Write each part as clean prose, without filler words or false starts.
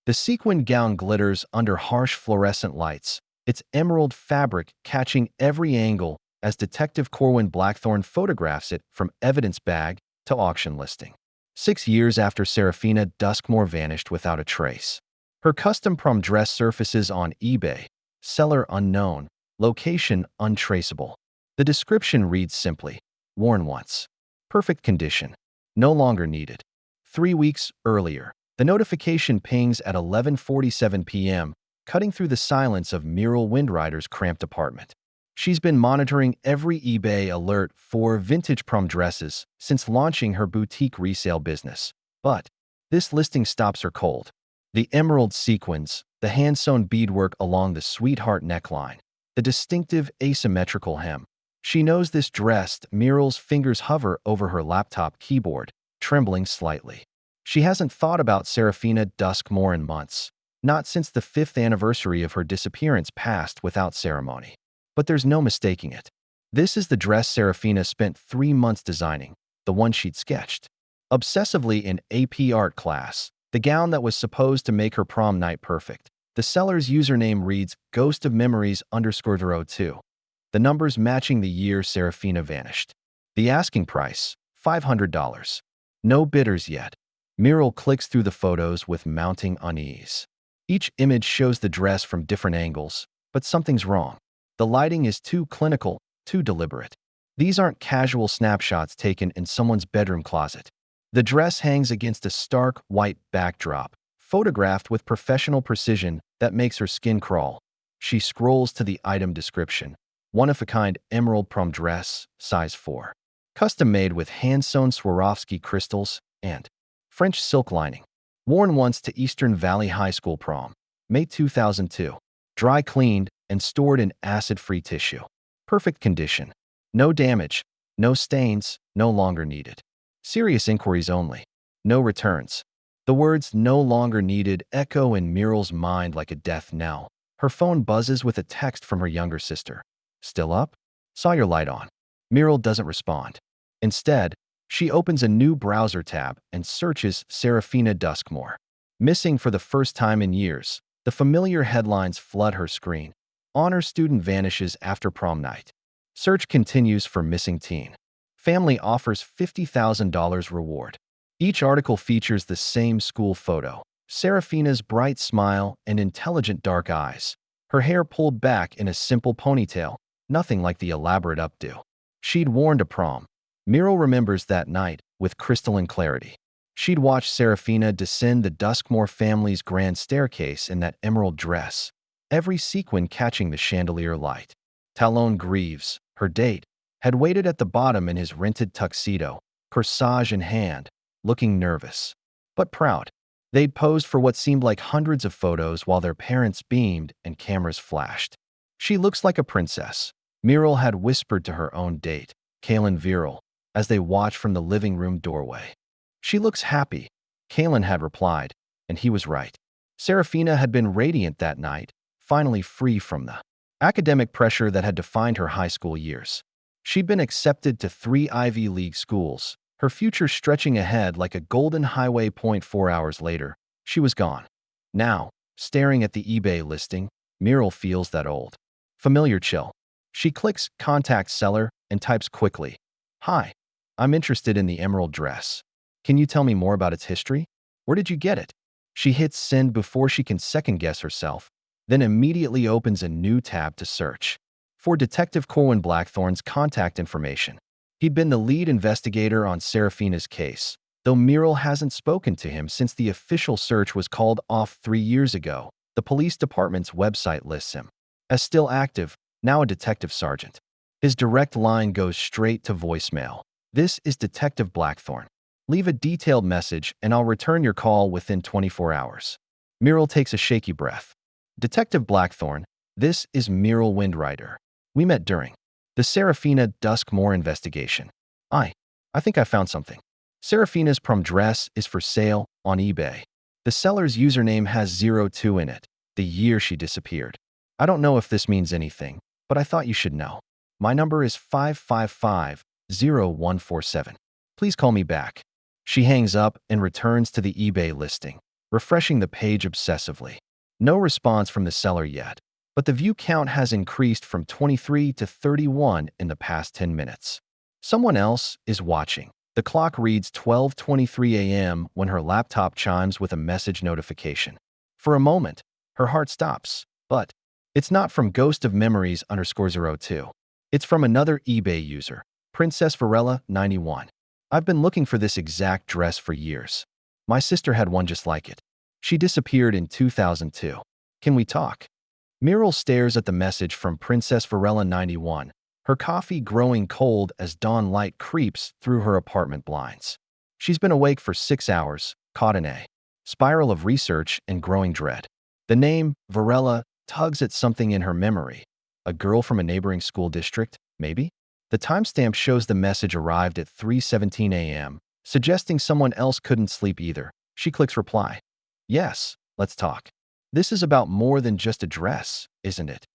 The sequined gown glitters under harsh fluorescent lights, its emerald fabric catching every angle as Detective Corwin Blackthorne photographs it from evidence bag to auction listing. 6 years after Serafina Duskmore vanished without a trace, her custom prom dress surfaces on eBay, seller unknown, location untraceable. The description reads simply, worn once. Perfect condition. No longer needed. 3 weeks earlier, the notification pings at 11:47 p.m., cutting through the silence of Muriel Windrider's cramped apartment. She's been monitoring every eBay alert for vintage prom dresses since launching her boutique resale business. But this listing stops her cold. The emerald sequins, the hand-sewn beadwork along the sweetheart neckline, the distinctive asymmetrical hem. She knows this dress. Muriel's fingers hover over her laptop keyboard, trembling slightly. She hasn't thought about Serafina Duskmore in months, not since the 5th anniversary of her disappearance passed without ceremony. But there's no mistaking it. This is the dress Serafina spent 3 months designing, the one she'd sketched obsessively in AP art class, the gown that was supposed to make her prom night perfect. The seller's username reads Ghost of Memories _02. The numbers matching the year Serafina vanished. The asking price, $500. No bidders yet. Muriel clicks through the photos with mounting unease. Each image shows the dress from different angles, but something's wrong. The lighting is too clinical, too deliberate. These aren't casual snapshots taken in someone's bedroom closet. The dress hangs against a stark, white backdrop, photographed with professional precision that makes her skin crawl. She scrolls to the item description. One-of-a-kind emerald prom dress, size 4. Custom-made with hand-sewn Swarovski crystals and French silk lining. Worn once to Eastern Valley High School prom, May 2002. Dry cleaned and stored in acid-free tissue. Perfect condition. No damage, no stains, no longer needed. Serious inquiries only. No returns. The words "no longer needed" echo in Muriel's mind like a death knell. Her phone buzzes with a text from her younger sister. Still up? Saw your light on. Muriel doesn't respond. Instead, she opens a new browser tab and searches Serafina Duskmore. Missing for the first time in years, the familiar headlines flood her screen. Honor student vanishes after prom night. Search continues for missing teen. Family offers $50,000 reward. Each article features the same school photo. Serafina's bright smile and intelligent dark eyes. Her hair pulled back in a simple ponytail, nothing like the elaborate updo she'd worn to prom. Muriel remembers that night with crystalline clarity. She'd watched Serafina descend the Duskmore family's grand staircase in that emerald dress, every sequin catching the chandelier light. Talon Greaves, her date, had waited at the bottom in his rented tuxedo, corsage in hand, looking nervous, but proud. They'd posed for what seemed like hundreds of photos while their parents beamed and cameras flashed. She looks like a princess, Muriel had whispered to her own date, Kaylin Viral, as they watched from the living room doorway. She looks happy, Kaylin had replied, and he was right. Serafina had been radiant that night, finally free from the academic pressure that had defined her high school years. She'd been accepted to 3 Ivy League schools, her future stretching ahead like a golden highway. 4 hours later, she was gone. Now, staring at the eBay listing, Muriel feels that old, familiar chill. She clicks Contact Seller and types quickly, "Hi, I'm interested in the emerald dress. Can you tell me more about its history? Where did you get it?" She hits send before she can second-guess herself, then immediately opens a new tab to search for Detective Corwin Blackthorne's contact information. He'd been the lead investigator on Serafina's case, though Muriel hasn't spoken to him since the official search was called off 3 years ago. The police department's website lists him as still active, now a detective sergeant. His direct line goes straight to voicemail. "This is Detective Blackthorne. Leave a detailed message and I'll return your call within 24 hours. Muriel takes a shaky breath. "Detective Blackthorne, this is Muriel Windrider. We met during the Serafina Duskmore investigation. I think I found something. Serafina's prom dress is for sale on eBay. The seller's username has 02 in it, the year she disappeared. I don't know if this means anything, but I thought you should know. My number is 555-0147. Please call me back." She hangs up and returns to the eBay listing. refreshing the page obsessively. No response from the seller yet, but the view count has increased from 23 to 31 in the past 10 minutes. Someone else is watching. The clock reads 12:23 a.m. when her laptop chimes with a message notification. For a moment, her heart stops, but it's not from Ghost of Memories _02. It's from another eBay user, Princess Varela 91. I've been looking for this exact dress for years. My sister had one just like it. She disappeared in 2002. Can we talk? Muriel stares at the message from Princess Varela 91, her coffee growing cold as dawn light creeps through her apartment blinds. She's been awake for 6 hours, caught in a spiral of research and growing dread. The name, Varela, tugs at something in her memory. A girl from a neighboring school district, maybe? The timestamp shows the message arrived at 3:17 a.m., suggesting someone else couldn't sleep either. She clicks reply. Yes, let's talk. This is about more than just a dress, isn't it?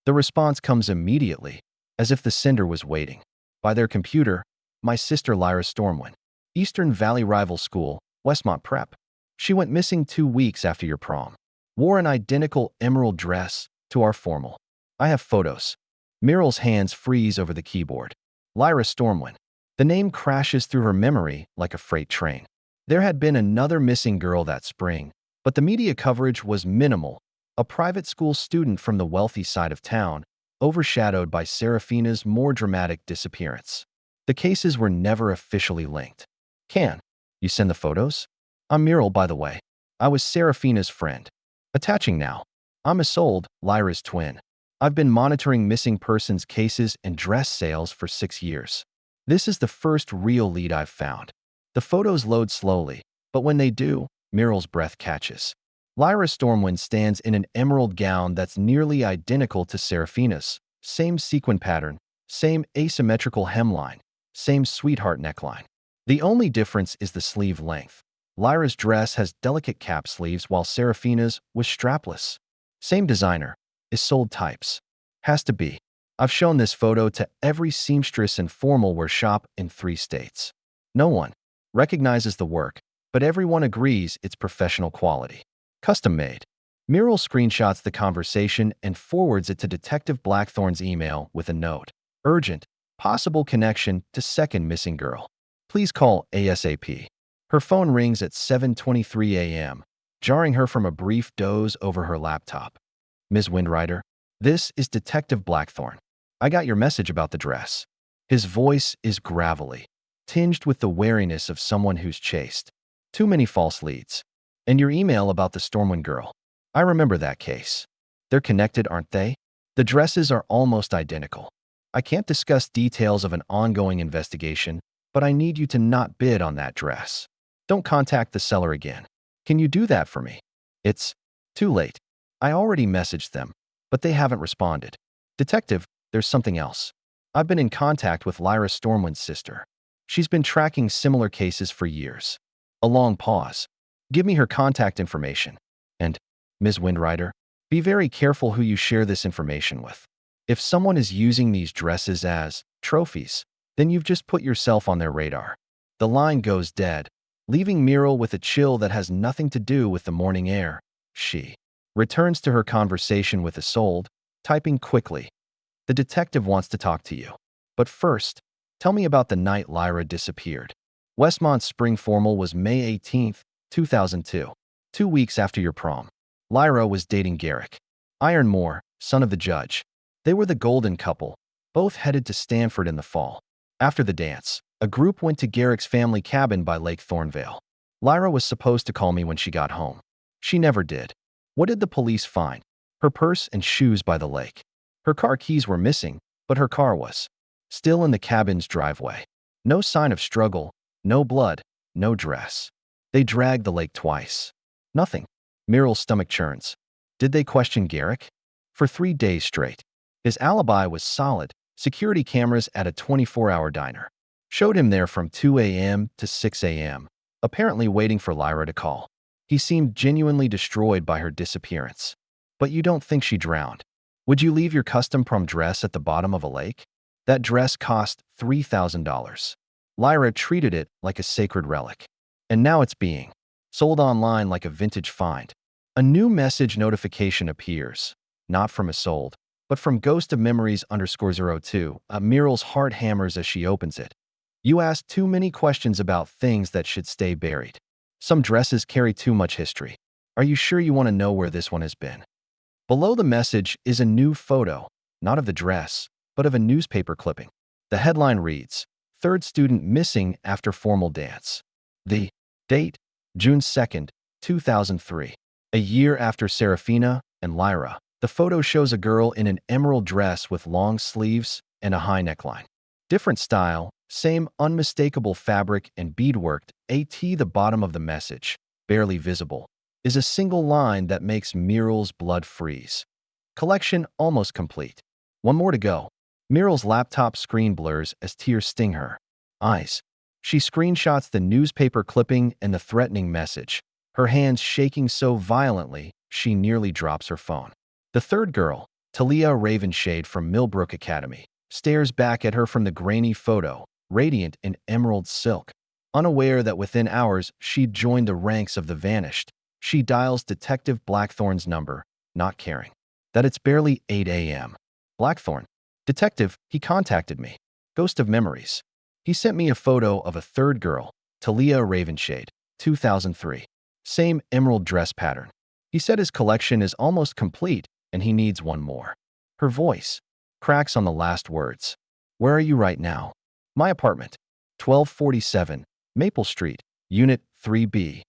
The response comes immediately, as if the sender was waiting. By their computer, my sister Lyra Stormwind. Eastern Valley Rival School, Westmont Prep. She went missing 2 weeks after your prom. Wore an identical emerald dress to our formal. I have photos. Muriel's hands freeze over the keyboard. Lyra Stormwind. The name crashes through her memory like a freight train. There had been another missing girl that spring, but the media coverage was minimal. A private school student from the wealthy side of town, overshadowed by Serafina's more dramatic disappearance. The cases were never officially linked. Can you send the photos? I'm Muriel, by the way. I was Serafina's friend. Attaching now. I'm Isolde, Lyra's twin. I've been monitoring missing persons cases and dress sales for 6 years. This is the first real lead I've found. The photos load slowly, but when they do, Muriel's breath catches. Lyra Stormwind stands in an emerald gown that's nearly identical to Serafina's. Same sequin pattern, same asymmetrical hemline, same sweetheart neckline. The only difference is the sleeve length. Lyra's dress has delicate cap sleeves while Serafina's was strapless. Same designer, Isolde types. Has to be. I've shown this photo to every seamstress and formal wear shop in 3 states. No one recognizes the work, but everyone agrees it's professional quality. Custom made. Muriel screenshots the conversation and forwards it to Detective Blackthorn's email with a note. Urgent. Possible connection to second missing girl. Please call ASAP. Her phone rings at 7:23 a.m., jarring her from a brief doze over her laptop. Ms. Windrider, this is Detective Blackthorn. I got your message about the dress. His voice is gravelly, tinged with the wariness of someone who's chased. Too many false leads. And your email about the Stormwind girl. I remember that case. They're connected, aren't they? The dresses are almost identical. I can't discuss details of an ongoing investigation, but I need you to not bid on that dress. Don't contact the seller again. Can you do that for me? It's too late. I already messaged them, but they haven't responded. Detective, there's something else. I've been in contact with Lyra Stormwind's sister. She's been tracking similar cases for years. A long pause. Give me her contact information. And, Ms. Windrider, be very careful who you share this information with. If someone is using these dresses as trophies, then you've just put yourself on their radar. The line goes dead, leaving Muriel with a chill that has nothing to do with the morning air. She returns to her conversation with Isolde, typing quickly. The detective wants to talk to you. But first, tell me about the night Lyra disappeared. Westmont's spring formal was May 18, 2002, 2 weeks after your prom. Lyra was dating Garrick Ironmore, son of the judge. They were the golden couple, both headed to Stanford in the fall. After the dance, a group went to Garrick's family cabin by Lake Thornvale. Lyra was supposed to call me when she got home. She never did. What did the police find? Her purse and shoes by the lake. Her car keys were missing, but her car was still in the cabin's driveway. No sign of struggle, no blood, no dress. They dragged the lake twice. Nothing. Muriel's stomach churns. Did they question Garrick? For 3 days straight. His alibi was solid. Security cameras at a 24-hour diner showed him there from 2 a.m. to 6 a.m., apparently waiting for Lyra to call. He seemed genuinely destroyed by her disappearance. But you don't think she drowned. Would you leave your custom prom dress at the bottom of a lake? That dress cost $3,000. Lyra treated it like a sacred relic. And now it's being sold online like a vintage find. A new message notification appears, not from Isolde, but from Ghost of Memories _02. Muriel's heart hammers as she opens it. You ask too many questions about things that should stay buried. Some dresses carry too much history. Are you sure you want to know where this one has been? Below the message is a new photo, not of the dress, but of a newspaper clipping. The headline reads, "Third student missing after formal dance." The date, June 2nd, 2003. A year after Serafina and Lyra. The photo shows a girl in an emerald dress with long sleeves and a high neckline. Different style, same unmistakable fabric and beadwork. The bottom of the message, barely visible, is a single line that makes Muriel's blood freeze. Collection almost complete. One more to go. Muriel's laptop screen blurs as tears sting her eyes. She screenshots the newspaper clipping and the threatening message, her hands shaking so violently she nearly drops her phone. The third girl, Talia Ravenshade from Millbrook Academy, stares back at her from the grainy photo, radiant in emerald silk. Unaware that within hours she'd joined the ranks of the vanished, she dials Detective Blackthorn's number, not caring that it's barely 8 a.m. Blackthorn. Detective, he contacted me. Ghost of Memories. He sent me a photo of a third girl, Talia Ravenshade, 2003. Same emerald dress pattern. He said his collection is almost complete and he needs one more. Her voice cracks on the last words. Where are you right now? My apartment. 1247, Maple Street, Unit 3B.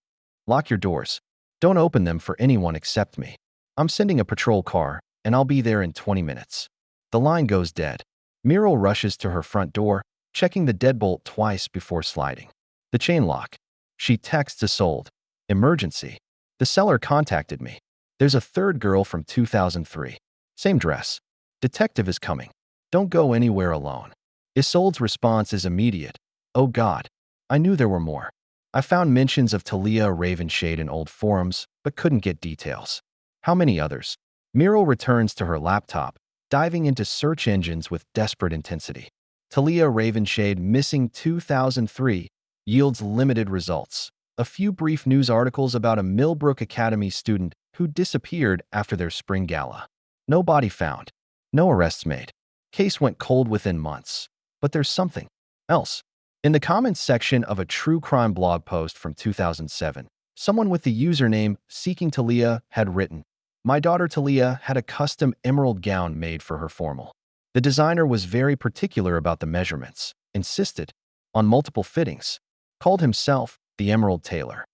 Lock your doors. Don't open them for anyone except me. I'm sending a patrol car, and I'll be there in 20 minutes. The line goes dead. Muriel rushes to her front door, checking the deadbolt twice before sliding the chain lock. She texts Isolde. Emergency. The seller contacted me. There's a third girl from 2003. Same dress. Detective is coming. Don't go anywhere alone. Isolde's response is immediate. Oh God. I knew there were more. I found mentions of Talia Ravenshade in old forums, but couldn't get details. How many others? Muriel returns to her laptop, diving into search engines with desperate intensity. Talia Ravenshade missing 2003 yields limited results. A few brief news articles about a Millbrook Academy student who disappeared after their spring gala. No body found. No arrests made. Case went cold within months. But there's something else. In the comments section of a true crime blog post from 2007, someone with the username Seeking Talia had written, "My daughter Talia had a custom emerald gown made for her formal. The designer was very particular about the measurements, insisted on multiple fittings, called himself the Emerald Tailor.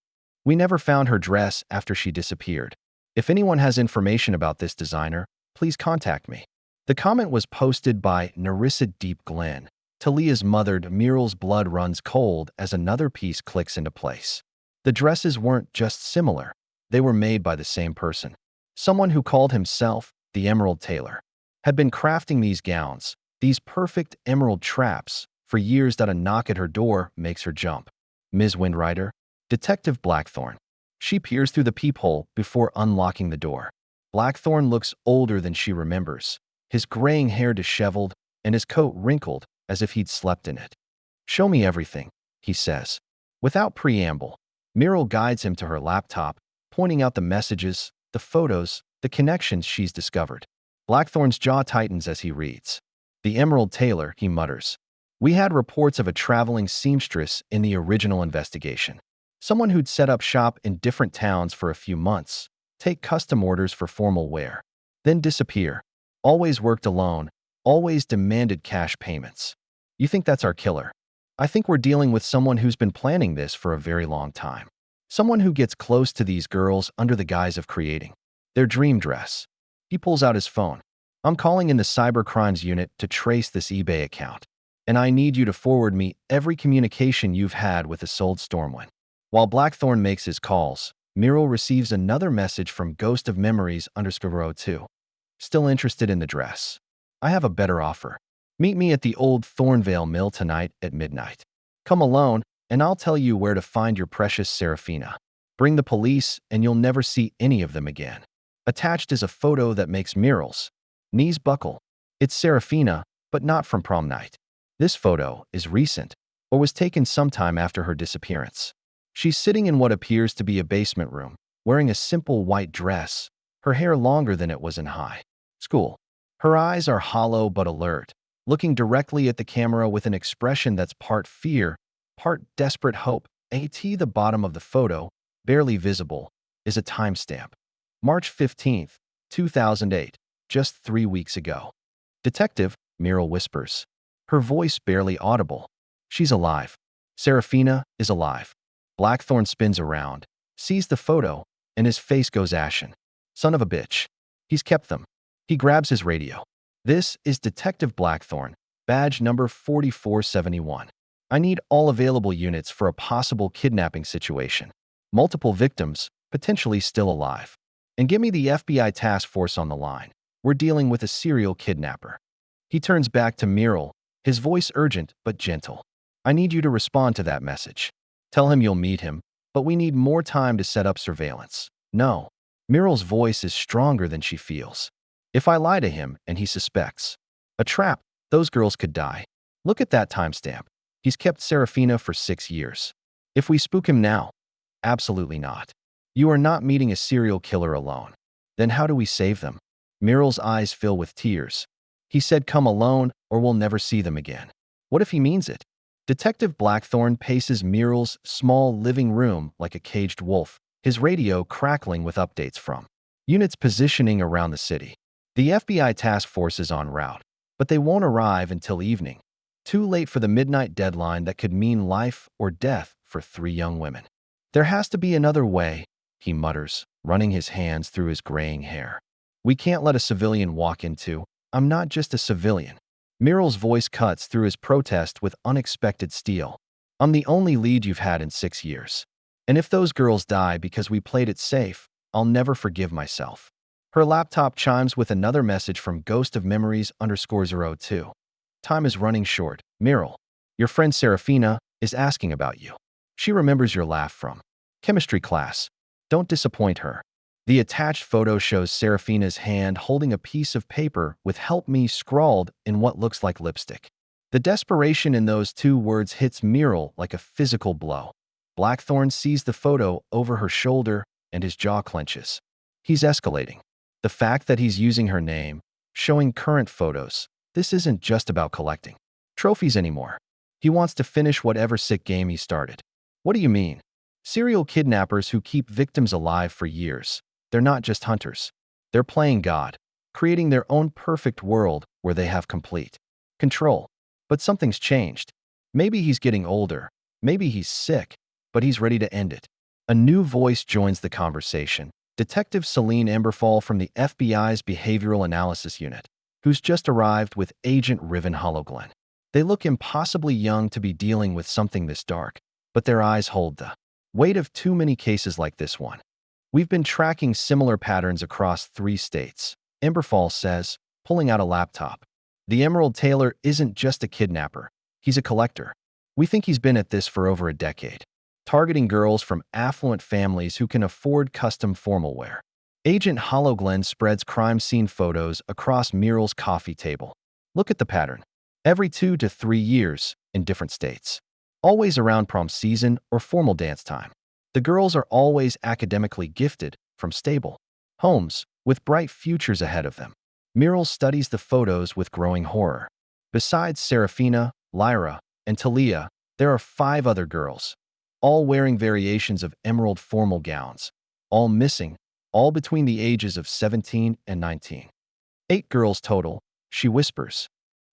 We never found her dress after she disappeared. If anyone has information about this designer, please contact me." The comment was posted by Narissa Deep Glen. Talia's mother. Muriel's blood runs cold as another piece clicks into place. The dresses weren't just similar, they were made by the same person. Someone who called himself the Emerald Tailor had been crafting these gowns, these perfect emerald traps, for years that a knock at her door makes her jump. Ms. Windrider, Detective Blackthorn. She peers through the peephole before unlocking the door. Blackthorn looks older than she remembers, his graying hair disheveled and his coat wrinkled as if he'd slept in it. "Show me everything," he says. Without preamble, Muriel guides him to her laptop, pointing out the messages, the photos, the connections she's discovered. Blackthorn's jaw tightens as he reads. "The Emerald Tailor," he mutters. "We had reports of a traveling seamstress in the original investigation. Someone who'd set up shop in different towns for a few months, take custom orders for formal wear, then disappear. Always worked alone, always demanded cash payments. You think that's our killer? I think we're dealing with someone who's been planning this for a very long time. Someone who gets close to these girls under the guise of creating their dream dress." He pulls out his phone. "I'm calling in the cybercrimes unit to trace this eBay account, and I need you to forward me every communication you've had with Isolde Stormwind." While Blackthorn makes his calls, Muriel receives another message from Ghost of Memories _02. "Still interested in the dress? I have a better offer. Meet me at the old Thornvale Mill tonight at midnight. Come alone, and I'll tell you where to find your precious Serafina. Bring the police, and you'll never see any of them again." Attached is a photo that makes Muriel's knees buckle. It's Serafina, but not from prom night. This photo is recent, or was taken sometime after her disappearance. She's sitting in what appears to be a basement room, wearing a simple white dress, her hair longer than it was in high school. Her eyes are hollow but alert, looking directly at the camera with an expression that's part fear, part desperate hope. At the bottom of the photo, barely visible, is a timestamp. March 15th, 2008, just 3 weeks ago. Detective, Meryl whispers. Her voice barely audible. She's alive. Serafina is alive. Blackthorn spins around, sees the photo, and his face goes ashen. Son of a bitch. He's kept them. He grabs his radio. This is Detective Blackthorn, badge number 4471. I need all available units for a possible kidnapping situation. Multiple victims, potentially still alive. And give me the FBI task force on the line. We're dealing with a serial kidnapper. He turns back to Meryl, his voice urgent but gentle. I need you to respond to that message. Tell him you'll meet him, but we need more time to set up surveillance. No. Meryl's voice is stronger than she feels. If I lie to him and he suspects a trap, those girls could die. Look at that timestamp. He's kept Serafina for 6 years. If we spook him now, absolutely not. You are not meeting a serial killer alone. Then how do we save them? Meryl's eyes fill with tears. He said come alone or we'll never see them again. What if he means it? Detective Blackthorn paces Meryl's small living room like a caged wolf, his radio crackling with updates from units positioning around the city. The FBI task force is en route, but they won't arrive until evening. Too late for the midnight deadline that could mean life or death for 3 young women. There has to be another way, he mutters, running his hands through his graying hair. We can't let a civilian walk into. I'm not just a civilian. Meryl's voice cuts through his protest with unexpected steel. I'm the only lead you've had in 6 years. And if those girls die because we played it safe, I'll never forgive myself. Her laptop chimes with another message from Ghost of Memories _02. Time is running short. Meryl, your friend Serafina is asking about you. She remembers your laugh from chemistry class. Don't disappoint her. The attached photo shows Serafina's hand holding a piece of paper with "Help me" scrawled in what looks like lipstick. The desperation in those 2 words hits Meryl like a physical blow. Blackthorn sees the photo over her shoulder and his jaw clenches. He's escalating. The fact that he's using her name, showing current photos, this isn't just about collecting trophies anymore. He wants to finish whatever sick game he started. What do you mean? Serial kidnappers who keep victims alive for years. They're not just hunters. They're playing God, creating their own perfect world where they have complete control. But something's changed. Maybe he's getting older. Maybe he's sick, but he's ready to end it. A new voice joins the conversation. Detective Celine Emberfall from the FBI's Behavioral Analysis Unit, who's just arrived with Agent Riven Hollowglen. They look impossibly young to be dealing with something this dark, but their eyes hold the weight of too many cases like this one. We've been tracking similar patterns across 3 states, Emberfall says, pulling out a laptop. The Emerald Tailor isn't just a kidnapper. He's a collector. We think he's been at this for over a decade, targeting girls from affluent families who can afford custom formal wear. Agent Hollowglen spreads crime scene photos across Meryl's coffee table. Look at the pattern. Every 2 to 3 years, in different states. Always around prom season or formal dance time. The girls are always academically gifted, from stable homes, with bright futures ahead of them. Meryl studies the photos with growing horror. Besides Serafina, Lyra, and Talia, there are 5 other girls, all wearing variations of emerald formal gowns, all missing, all between the ages of 17 and 19. 8 girls total, she whispers.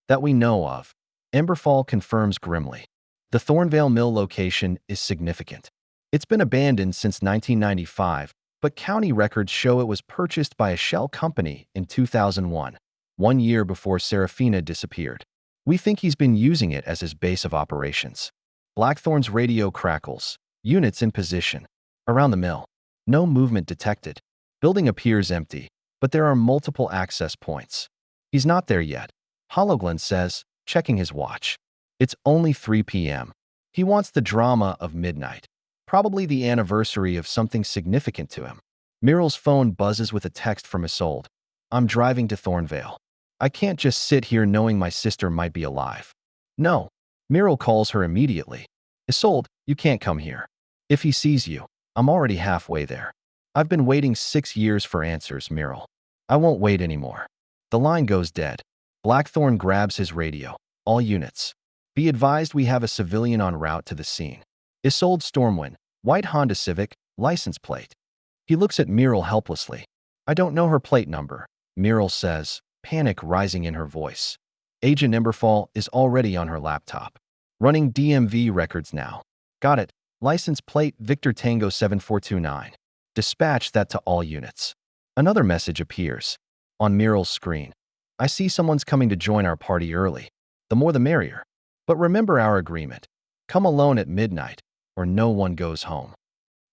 That we know of. Emberfall confirms grimly. The Thornvale Mill location is significant. It's been abandoned since 1995, but county records show it was purchased by a shell company in 2001, 1 year before Serafina disappeared. We think he's been using it as his base of operations. Blackthorn's radio crackles. Units in position. Around the mill. No movement detected. Building appears empty, but there are multiple access points. He's not there yet, Hollowglen says, checking his watch. It's only 3 p.m. He wants the drama of midnight. Probably the anniversary of something significant to him. Meryl's phone buzzes with a text from Isolde. I'm driving to Thornvale. I can't just sit here knowing my sister might be alive. No. Meryl calls her immediately. Isolde, you can't come here. If he sees you, I'm already halfway there. I've been waiting 6 years for answers, Muriel. I won't wait anymore. The line goes dead. Blackthorn grabs his radio. All units. Be advised we have a civilian en route to the scene. Isolde Stormwind, white Honda Civic, license plate. He looks at Muriel helplessly. I don't know her plate number, Muriel says, panic rising in her voice. Agent Emberfall is already on her laptop. Running DMV records now. Got it. License plate Victor Tango 7429. Dispatch that to all units. Another message appears. On Muriel's screen. I see someone's coming to join our party early. The more the merrier. But remember our agreement. Come alone at midnight, or no one goes home.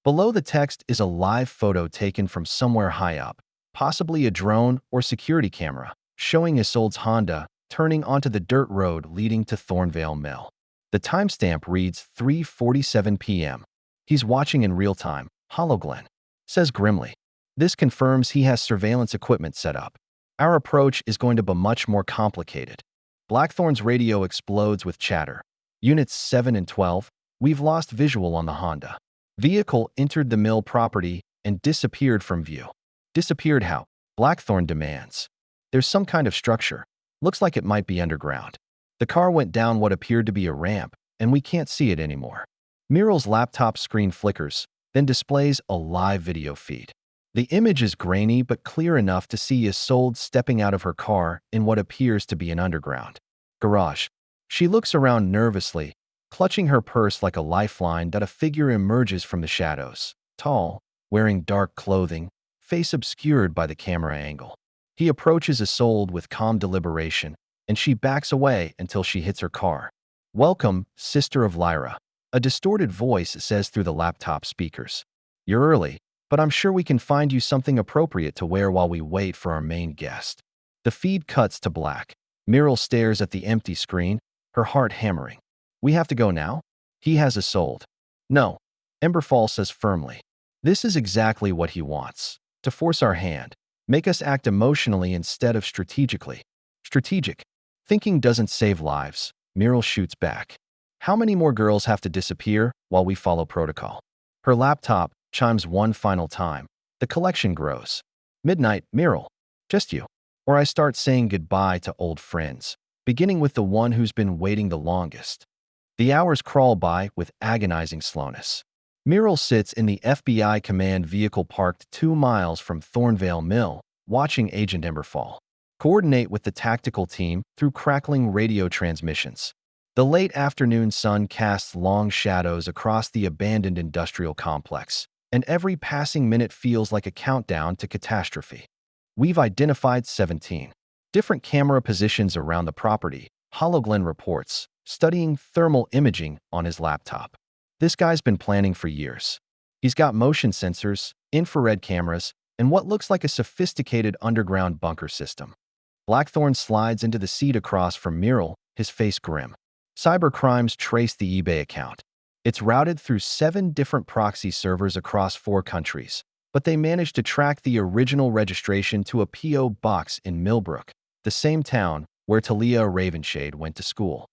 Below the text is a live photo taken from somewhere high up, possibly a drone or security camera, showing Isolde's Honda turning onto the dirt road leading to Thornvale Mill. The timestamp reads 3:47 p.m. He's watching in real time, Hollowglen says grimly. This confirms he has surveillance equipment set up. Our approach is going to be much more complicated. Blackthorn's radio explodes with chatter. Units 7 and 12, we've lost visual on the Honda. Vehicle entered the mill property and disappeared from view. Disappeared how? Blackthorn demands. There's some kind of structure. Looks like it might be underground. The car went down what appeared to be a ramp, and we can't see it anymore. Muriel's laptop screen flickers, then displays a live video feed. The image is grainy but clear enough to see Isolde stepping out of her car in what appears to be an underground garage. She looks around nervously, clutching her purse like a lifeline that a figure emerges from the shadows, tall, wearing dark clothing, face obscured by the camera angle. He approaches Isolde with calm deliberation, and she backs away until she hits her car. Welcome, Sister of Lyra, a distorted voice says through the laptop speakers. You're early, but I'm sure we can find you something appropriate to wear while we wait for our main guest. The feed cuts to black. Muriel stares at the empty screen, her heart hammering. We have to go now? He has Isolde. No, Emberfall says firmly. This is exactly what he wants. To force our hand. Make us act emotionally instead of strategically. Strategic. Thinking doesn't save lives, Muriel shoots back. How many more girls have to disappear while we follow protocol? Her laptop chimes one final time. The collection grows. Midnight, Muriel. Just you. Or I start saying goodbye to old friends, beginning with the one who's been waiting the longest. The hours crawl by with agonizing slowness. Muriel sits in the FBI command vehicle parked 2 miles from Thornvale Mill, watching Agent Emberfall coordinate with the tactical team through crackling radio transmissions. The late afternoon sun casts long shadows across the abandoned industrial complex, and every passing minute feels like a countdown to catastrophe. We've identified 17 different camera positions around the property, Hollowglen reports, studying thermal imaging on his laptop. This guy's been planning for years. He's got motion sensors, infrared cameras, and what looks like a sophisticated underground bunker system. Blackthorn slides into the seat across from Muriel, his face grim. Cybercrimes trace the eBay account. It's routed through 7 different proxy servers across 4 countries, but they managed to track the original registration to a P.O. box in Millbrook, the same town where Talia Ravenshade went to school.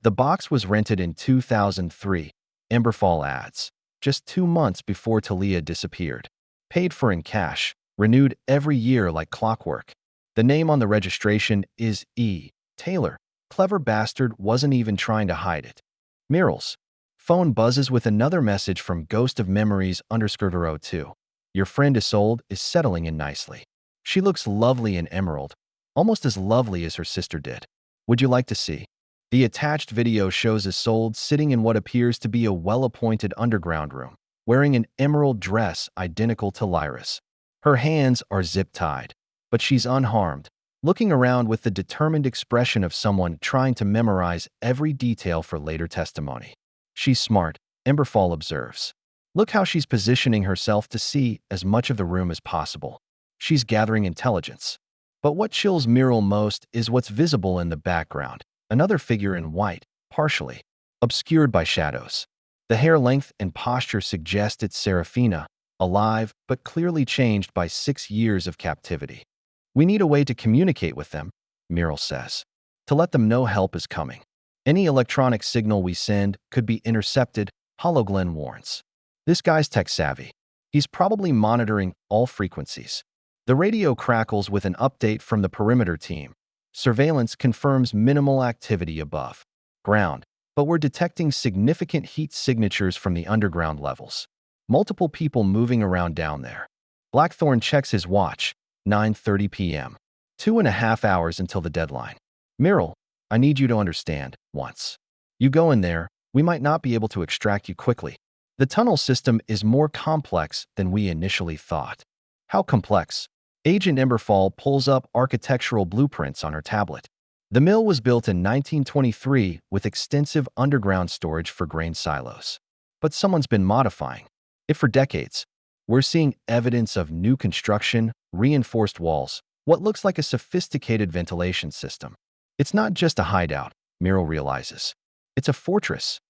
The box was rented in 2003, Emberfall adds, just 2 months before Talia disappeared. Paid for in cash, renewed every year like clockwork. The name on the registration is E. Taylor. Clever bastard wasn't even trying to hide it. Muriel's phone buzzes with another message from Ghost of Memories _02. Your friend Isolde is settling in nicely. She looks lovely in emerald, almost as lovely as her sister did. Would you like to see? The attached video shows Isolde sitting in what appears to be a well-appointed underground room, wearing an emerald dress identical to Lyra's. Her hands are zip-tied, but she's unharmed, looking around with the determined expression of someone trying to memorize every detail for later testimony. She's smart, Emberfall observes. Look how she's positioning herself to see as much of the room as possible. She's gathering intelligence. But what chills Muriel most is what's visible in the background. Another figure in white, partially obscured by shadows. The hair length and posture suggest it's Serafina, alive but clearly changed by 6 years of captivity. We need a way to communicate with them, Muriel says, to let them know help is coming. Any electronic signal we send could be intercepted, Hollowglen warns. This guy's tech-savvy. He's probably monitoring all frequencies. The radio crackles with an update from the perimeter team. Surveillance confirms minimal activity above ground, but we're detecting significant heat signatures from the underground levels. Multiple people moving around down there. Blackthorn checks his watch, 9:30 p.m. 2.5 hours until the deadline. Myrtle, I need you to understand, once you go in there, we might not be able to extract you quickly. The tunnel system is more complex than we initially thought. How complex? Agent Emberfall pulls up architectural blueprints on her tablet. The mill was built in 1923 with extensive underground storage for grain silos. But someone's been modifying it for decades. We're seeing evidence of new construction, reinforced walls, what looks like a sophisticated ventilation system. It's not just a hideout, Myrtle realizes. It's a fortress.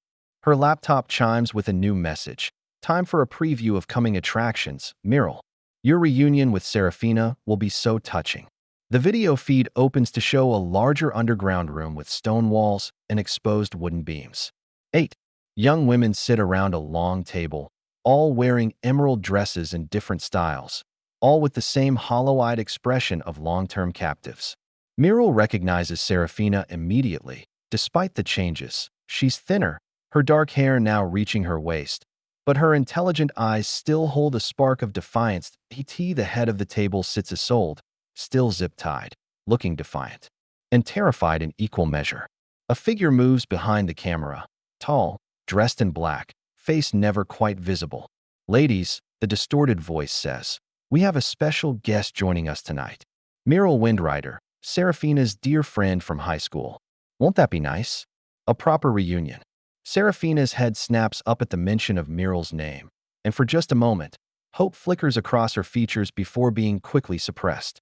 Her laptop chimes with a new message. Time for a preview of coming attractions, Myrtle. Your reunion with Serafina will be so touching. The video feed opens to show a larger underground room with stone walls and exposed wooden beams. 8 young women sit around a long table, all wearing emerald dresses in different styles, all with the same hollow-eyed expression of long-term captives. Myrtle recognizes Serafina immediately. Despite the changes, she's thinner, her dark hair now reaching her waist, but her intelligent eyes still hold a spark of defiance. E.T., the head of the table, sits isolde, still zip-tied, looking defiant and terrified in equal measure. A figure moves behind the camera, tall, dressed in black, face never quite visible. Ladies, the distorted voice says, we have a special guest joining us tonight. Myrtle Windrider, Serafina's dear friend from high school. Won't that be nice? A proper reunion. Serafina's head snaps up at the mention of Myrtle's name, and for just a moment, hope flickers across her features before being quickly suppressed.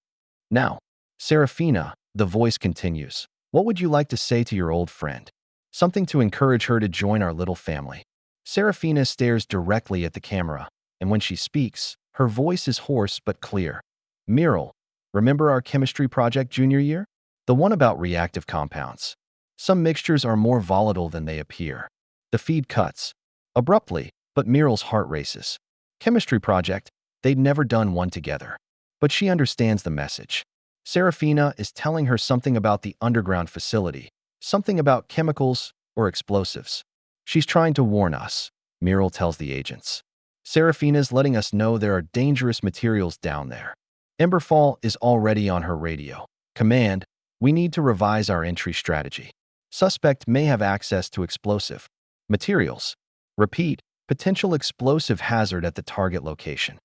Now, Serafina, the voice continues, what would you like to say to your old friend? Something to encourage her to join our little family. Serafina stares directly at the camera, and when she speaks, her voice is hoarse but clear. Myrtle, remember our chemistry project junior year? The one about reactive compounds. Some mixtures are more volatile than they appear. The feed cuts. Abruptly, but Myrtle's heart races. Chemistry project, they'd never done one together. But she understands the message. Serafina is telling her something about the underground facility, something about chemicals or explosives. She's trying to warn us, Myrtle tells the agents. Serafina's letting us know there are dangerous materials down there. Emberfall is already on her radio. Command, we need to revise our entry strategy. Suspect may have access to explosive materials. Repeat, potential explosive hazard at the target location.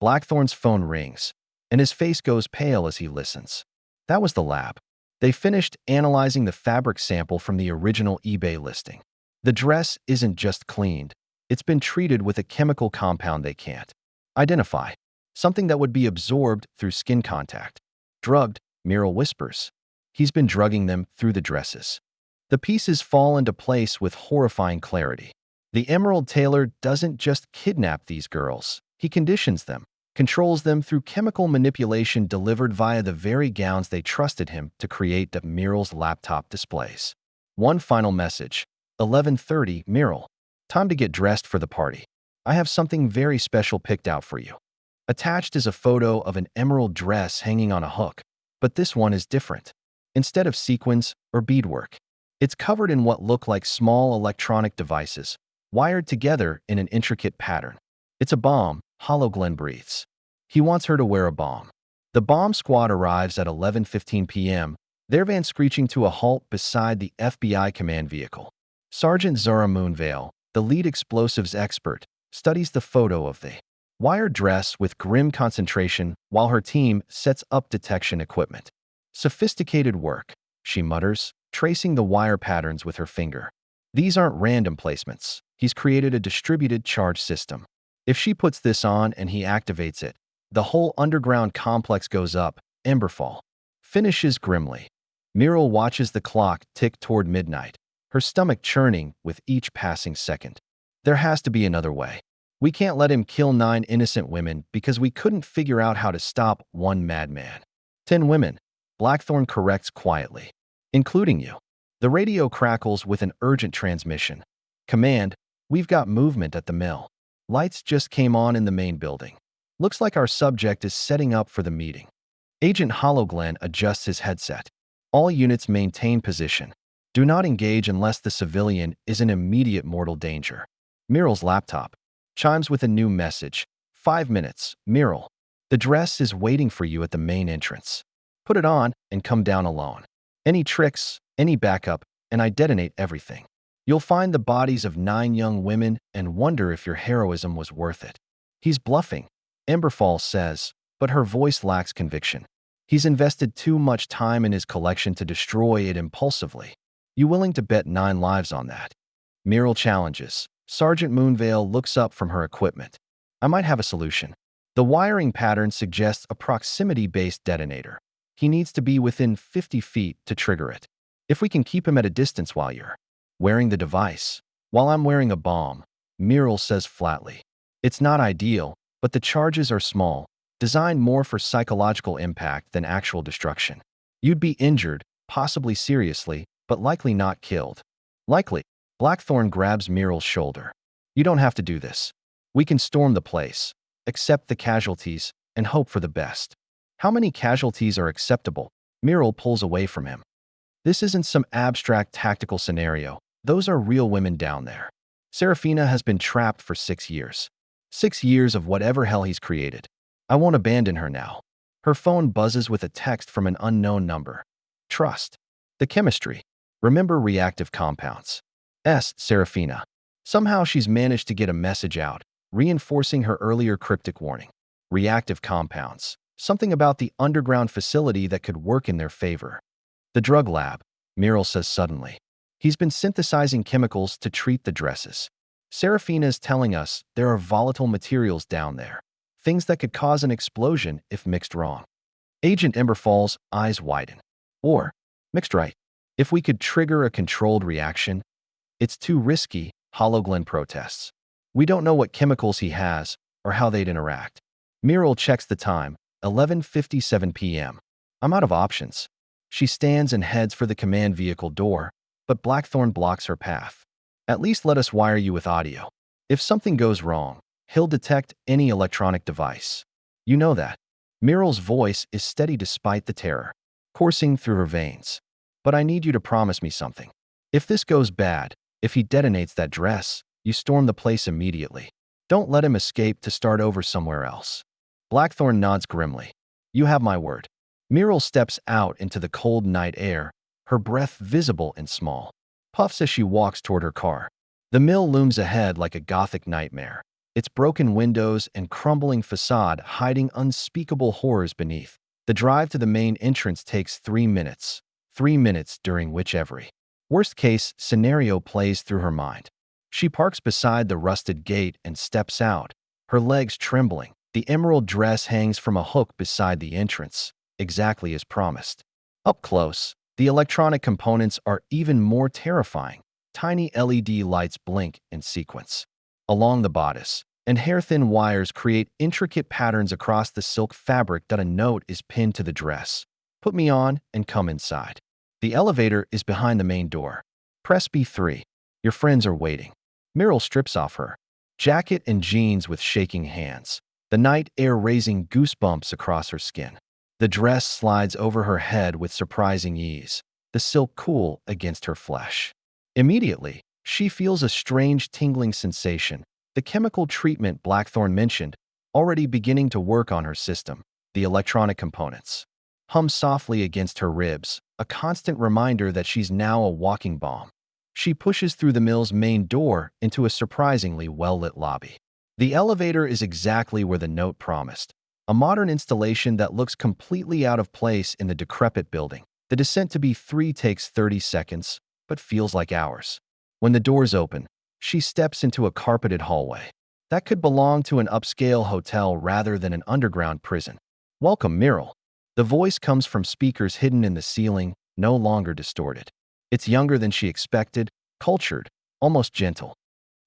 Blackthorn's phone rings, and his face goes pale as he listens. That was the lab. They finished analyzing the fabric sample from the original eBay listing. The dress isn't just cleaned. It's been treated with a chemical compound they can't identify. Something that would be absorbed through skin contact. Drugged, Myrtle whispers. He's been drugging them through the dresses. The pieces fall into place with horrifying clarity. The Emerald Tailor doesn't just kidnap these girls. He conditions them, controls them through chemical manipulation delivered via the very gowns they trusted him to create the Myrtle's laptop displays. One final message. 11:30, Myrtle. Time to get dressed for the party. I have something very special picked out for you. Attached is a photo of an emerald dress hanging on a hook, but this one is different. Instead of sequins or beadwork, it's covered in what look like small electronic devices, wired together in an intricate pattern. It's a bomb, Hollowglen breathes. He wants her to wear a bomb. The bomb squad arrives at 11:15 p.m., their van screeching to a halt beside the FBI command vehicle. Sergeant Zara Moonvale, the lead explosives expert, studies the photo of the wired dress with grim concentration while her team sets up detection equipment. Sophisticated work, she mutters, tracing the wire patterns with her finger. These aren't random placements. He's created a distributed charge system. If she puts this on and he activates it, the whole underground complex goes up. Emberfall finishes grimly. Myrtle watches the clock tick toward midnight, her stomach churning with each passing second. There has to be another way. We can't let him kill 9 innocent women because we couldn't figure out how to stop one madman. 10 women, Blackthorn corrects quietly. Including you. The radio crackles with an urgent transmission. Command, we've got movement at the mill. Lights just came on in the main building. Looks like our subject is setting up for the meeting. Agent Hollowglen adjusts his headset. All units maintain position. Do not engage unless the civilian is in immediate mortal danger. Muriel's laptop chimes with a new message. 5 minutes, Muriel. The dress is waiting for you at the main entrance. Put it on and come down alone. Any tricks, any backup, and I detonate everything. You'll find the bodies of 9 young women and wonder if your heroism was worth it. He's bluffing, Emberfall says, but her voice lacks conviction. He's invested too much time in his collection to destroy it impulsively. You willing to bet 9 lives on that? Muriel challenges. Sergeant Moonvale looks up from her equipment. I might have a solution. The wiring pattern suggests a proximity-based detonator. He needs to be within 50 feet to trigger it. If we can keep him at a distance while you're wearing the device, while I'm wearing a bomb, Muriel says flatly. It's not ideal, but the charges are small, designed more for psychological impact than actual destruction. You'd be injured, possibly seriously, but likely not killed. Likely. Blackthorn grabs Muriel's shoulder. You don't have to do this. We can storm the place, accept the casualties, and hope for the best. How many casualties are acceptable? Muriel pulls away from him. This isn't some abstract tactical scenario. Those are real women down there. Serafina has been trapped for 6 years. 6 years of whatever hell he's created. I won't abandon her now. Her phone buzzes with a text from an unknown number. Trust. The chemistry. Remember reactive compounds. Serafina. Somehow she's managed to get a message out, reinforcing her earlier cryptic warning. Reactive compounds. Something about the underground facility that could work in their favor. The drug lab, Muriel says suddenly. He's been synthesizing chemicals to treat the dresses. Serafina is telling us there are volatile materials down there. Things that could cause an explosion if mixed wrong. Agent Emberfall's eyes widen. Or, mixed right. If we could trigger a controlled reaction. It's too risky, Hollowglen protests. We don't know what chemicals he has or how they'd interact. Muriel checks the time, 11:57 p.m. I'm out of options. She stands and heads for the command vehicle door, but Blackthorn blocks her path. At least let us wire you with audio. If something goes wrong, he'll detect any electronic device. You know that. Muriel's voice is steady despite the terror, coursing through her veins. But I need you to promise me something. If this goes bad, if he detonates that dress, you storm the place immediately. Don't let him escape to start over somewhere else. Blackthorn nods grimly. You have my word. Muriel steps out into the cold night air, her breath visible and small. Puffs as she walks toward her car. The mill looms ahead like a gothic nightmare, its broken windows and crumbling facade hiding unspeakable horrors beneath. The drive to the main entrance takes 3 minutes. 3 minutes during which every worst-case scenario plays through her mind. She parks beside the rusted gate and steps out, her legs trembling. The emerald dress hangs from a hook beside the entrance, exactly as promised. Up close, the electronic components are even more terrifying. Tiny LED lights blink in sequence. Along the bodice, and hair-thin wires create intricate patterns across the silk fabric that a note is pinned to the dress. Put me on and come inside. The elevator is behind the main door. Press B3. Your friends are waiting. Muriel strips off her jacket and jeans with shaking hands, the night air raising goosebumps across her skin. The dress slides over her head with surprising ease, the silk cool against her flesh. Immediately, she feels a strange tingling sensation, the chemical treatment Blackthorn mentioned, already beginning to work on her system. The electronic components hum softly against her ribs, a constant reminder that she's now a walking bomb. She pushes through the mill's main door into a surprisingly well-lit lobby. The elevator is exactly where the note promised, a modern installation that looks completely out of place in the decrepit building. The descent to B3 takes 30 seconds, but feels like hours. When the doors open, she steps into a carpeted hallway. That could belong to an upscale hotel rather than an underground prison. Welcome, Muriel. The voice comes from speakers hidden in the ceiling, no longer distorted. It's younger than she expected, cultured, almost gentle.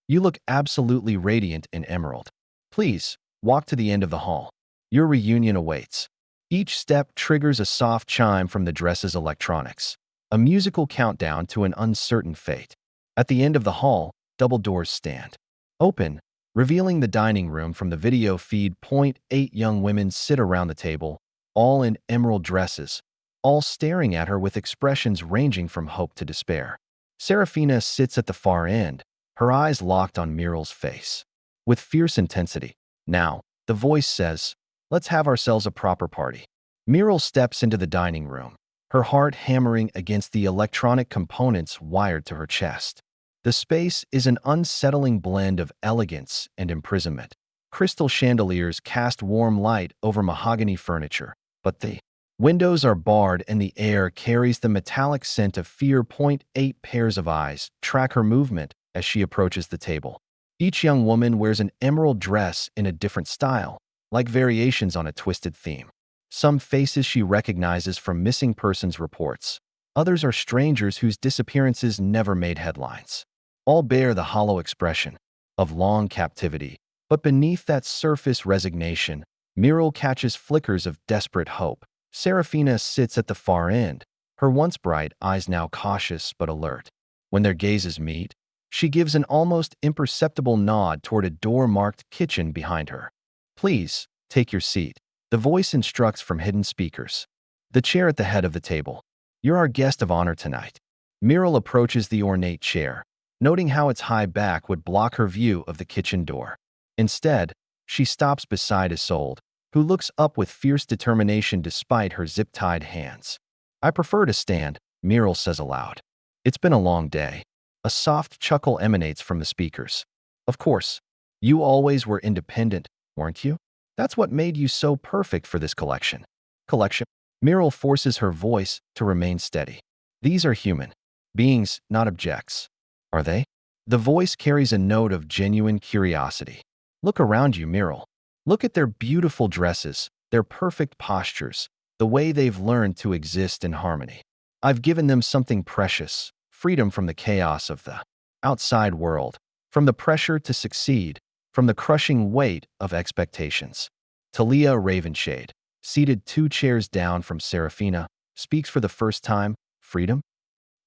You look absolutely radiant in emerald. Please, walk to the end of the hall. Your reunion awaits. Each step triggers a soft chime from the dress's electronics, a musical countdown to an uncertain fate. At the end of the hall, double doors stand open, revealing the dining room from the video feed. Point 8 young women sit around the table, all in emerald dresses, all staring at her with expressions ranging from hope to despair. Serafina sits at the far end, her eyes locked on Muriel's face. With fierce intensity, "Now," the voice says, "let's have ourselves a proper party." Muriel steps into the dining room, her heart hammering against the electronic components wired to her chest. The space is an unsettling blend of elegance and imprisonment. Crystal chandeliers cast warm light over mahogany furniture, but the windows are barred and the air carries the metallic scent of fear. Point 8 pairs of eyes track her movement as she approaches the table. Each young woman wears an emerald dress in a different style, like variations on a twisted theme. Some faces she recognizes from missing persons reports. Others are strangers whose disappearances never made headlines. All bear the hollow expression of long captivity, but beneath that surface resignation, Muriel catches flickers of desperate hope. Serafina sits at the far end, her once bright eyes now cautious but alert. When their gazes meet, she gives an almost imperceptible nod toward a door-marked kitchen behind her. "Please, take your seat," the voice instructs from hidden speakers. The chair at the head of the table. "You're our guest of honor tonight." Muriel approaches the ornate chair, noting how its high back would block her view of the kitchen door. Instead, she stops beside Isolde, who looks up with fierce determination despite her zip-tied hands. "I prefer to stand," Muriel says aloud. "It's been a long day." A soft chuckle emanates from the speakers. "Of course. You always were independent, weren't you? That's what made you so perfect for this collection." Collection? Muriel forces her voice to remain steady. "These are human beings, not objects." "Are they?" The voice carries a note of genuine curiosity. "Look around you, Muriel. Look at their beautiful dresses, their perfect postures, the way they've learned to exist in harmony. I've given them something precious, freedom from the chaos of the outside world, from the pressure to succeed, from the crushing weight of expectations." Talia Ravenshade, seated 2 chairs down from Serafina, speaks for the first time. "Freedom?"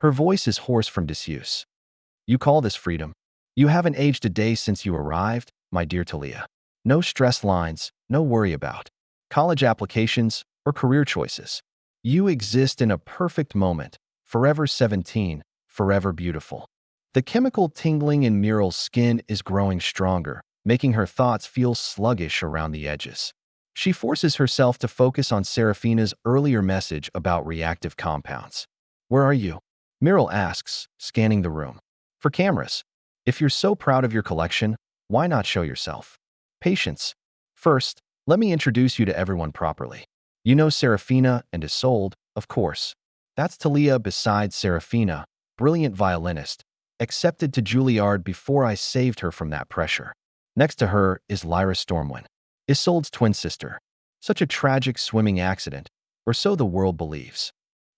Her voice is hoarse from disuse. "You call this freedom? You haven't aged a day since you arrived, my dear Talia. No stress lines, no worry about college applications or career choices. You exist in a perfect moment, forever 17, forever beautiful." The chemical tingling in Muriel's skin is growing stronger, making her thoughts feel sluggish around the edges. She forces herself to focus on Serafina's earlier message about reactive compounds. "Where are you?" Muriel asks, scanning the room. "For cameras. If you're so proud of your collection, why not show yourself?" "Patience. First, let me introduce you to everyone properly. You know Serafina and Isolde, of course. That's Talia beside Serafina, brilliant violinist, accepted to Juilliard before I saved her from that pressure. Next to her is Lyra Stormwind, Isolde's twin sister. Such a tragic swimming accident, or so the world believes."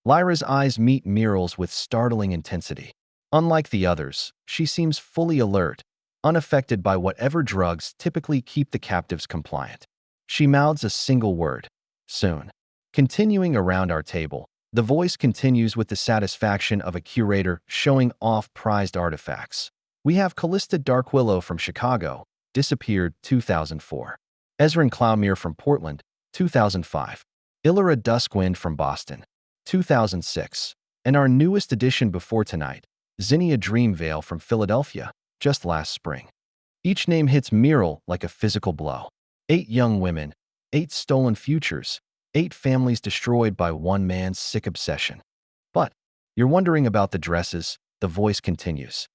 Lyra's eyes meet Muriel's with startling intensity. Unlike the others, she seems fully alert, unaffected by whatever drugs typically keep the captives compliant. She mouths a single word: "Soon." Continuing around our table, the voice continues with the satisfaction of a curator showing off prized artifacts. "We have Callista Darkwillow from Chicago, disappeared 2004. Ezrin Cloudmere from Portland, 2005. Illyra Duskwind from Boston, 2006. And our newest addition before tonight, Zinnia Dreamvale from Philadelphia, just last spring." Each name hits Muriel like a physical blow. 8 young women, 8 stolen futures, 8 families destroyed by one man's sick obsession. "But you're wondering about the dresses," the voice continues.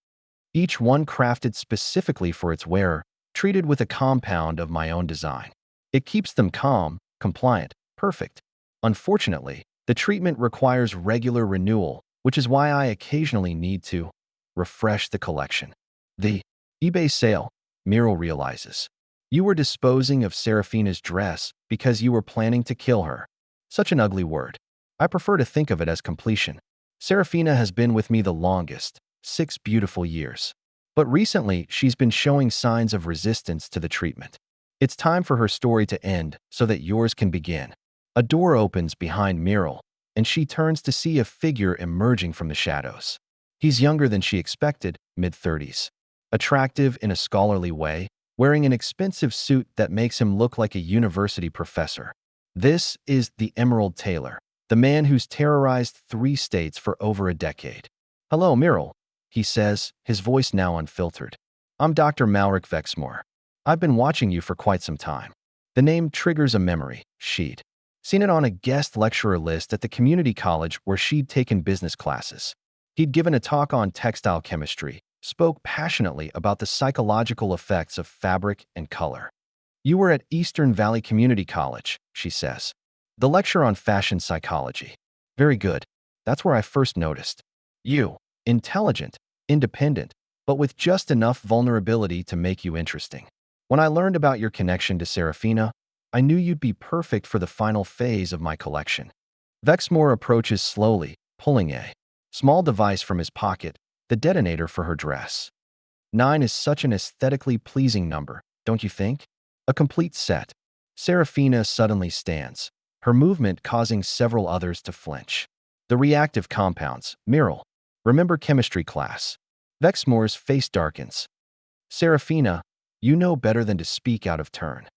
"Each one crafted specifically for its wearer, treated with a compound of my own design. It keeps them calm, compliant, perfect. Unfortunately, the treatment requires regular renewal, which is why I occasionally need to refresh the collection." The eBay sale, Muriel realizes. "You were disposing of Serafina's dress because you were planning to kill her." Such an ugly word. I prefer to think of it as completion. Serafina has been with me the longest, 6 beautiful years. But recently, she's been showing signs of resistance to the treatment. It's time for her story to end so that yours can begin. A door opens behind Muriel, and she turns to see a figure emerging from the shadows. He's younger than she expected, mid-30s. Attractive in a scholarly way, wearing an expensive suit that makes him look like a university professor. This is the Emerald Tailor, the man who's terrorized 3 states for over a decade. "Hello, Myrtle," he says, his voice now unfiltered. "I'm Dr. Malric Vexmore. I've been watching you for quite some time." The name triggers a memory. She'd seen it on a guest lecturer list at the community college where she'd taken business classes. He'd given a talk on textile chemistry, spoke passionately about the psychological effects of fabric and color. "You were at Eastern Valley Community College," she says. "The lecture on fashion psychology. Very good. That's where I first noticed. You, intelligent, independent, but with just enough vulnerability to make you interesting. When I learned about your connection to Serafina, I knew you'd be perfect for the final phase of my collection." Vexmore approaches slowly, pulling a small device from his pocket, the detonator for her dress. 9 is such an aesthetically pleasing number, don't you think? A complete set. Serafina suddenly stands, her movement causing several others to flinch. "The reactive compounds, Myrtle. Remember chemistry class?" Vexmore's face darkens. "Serafina, you know better than to speak out of turn."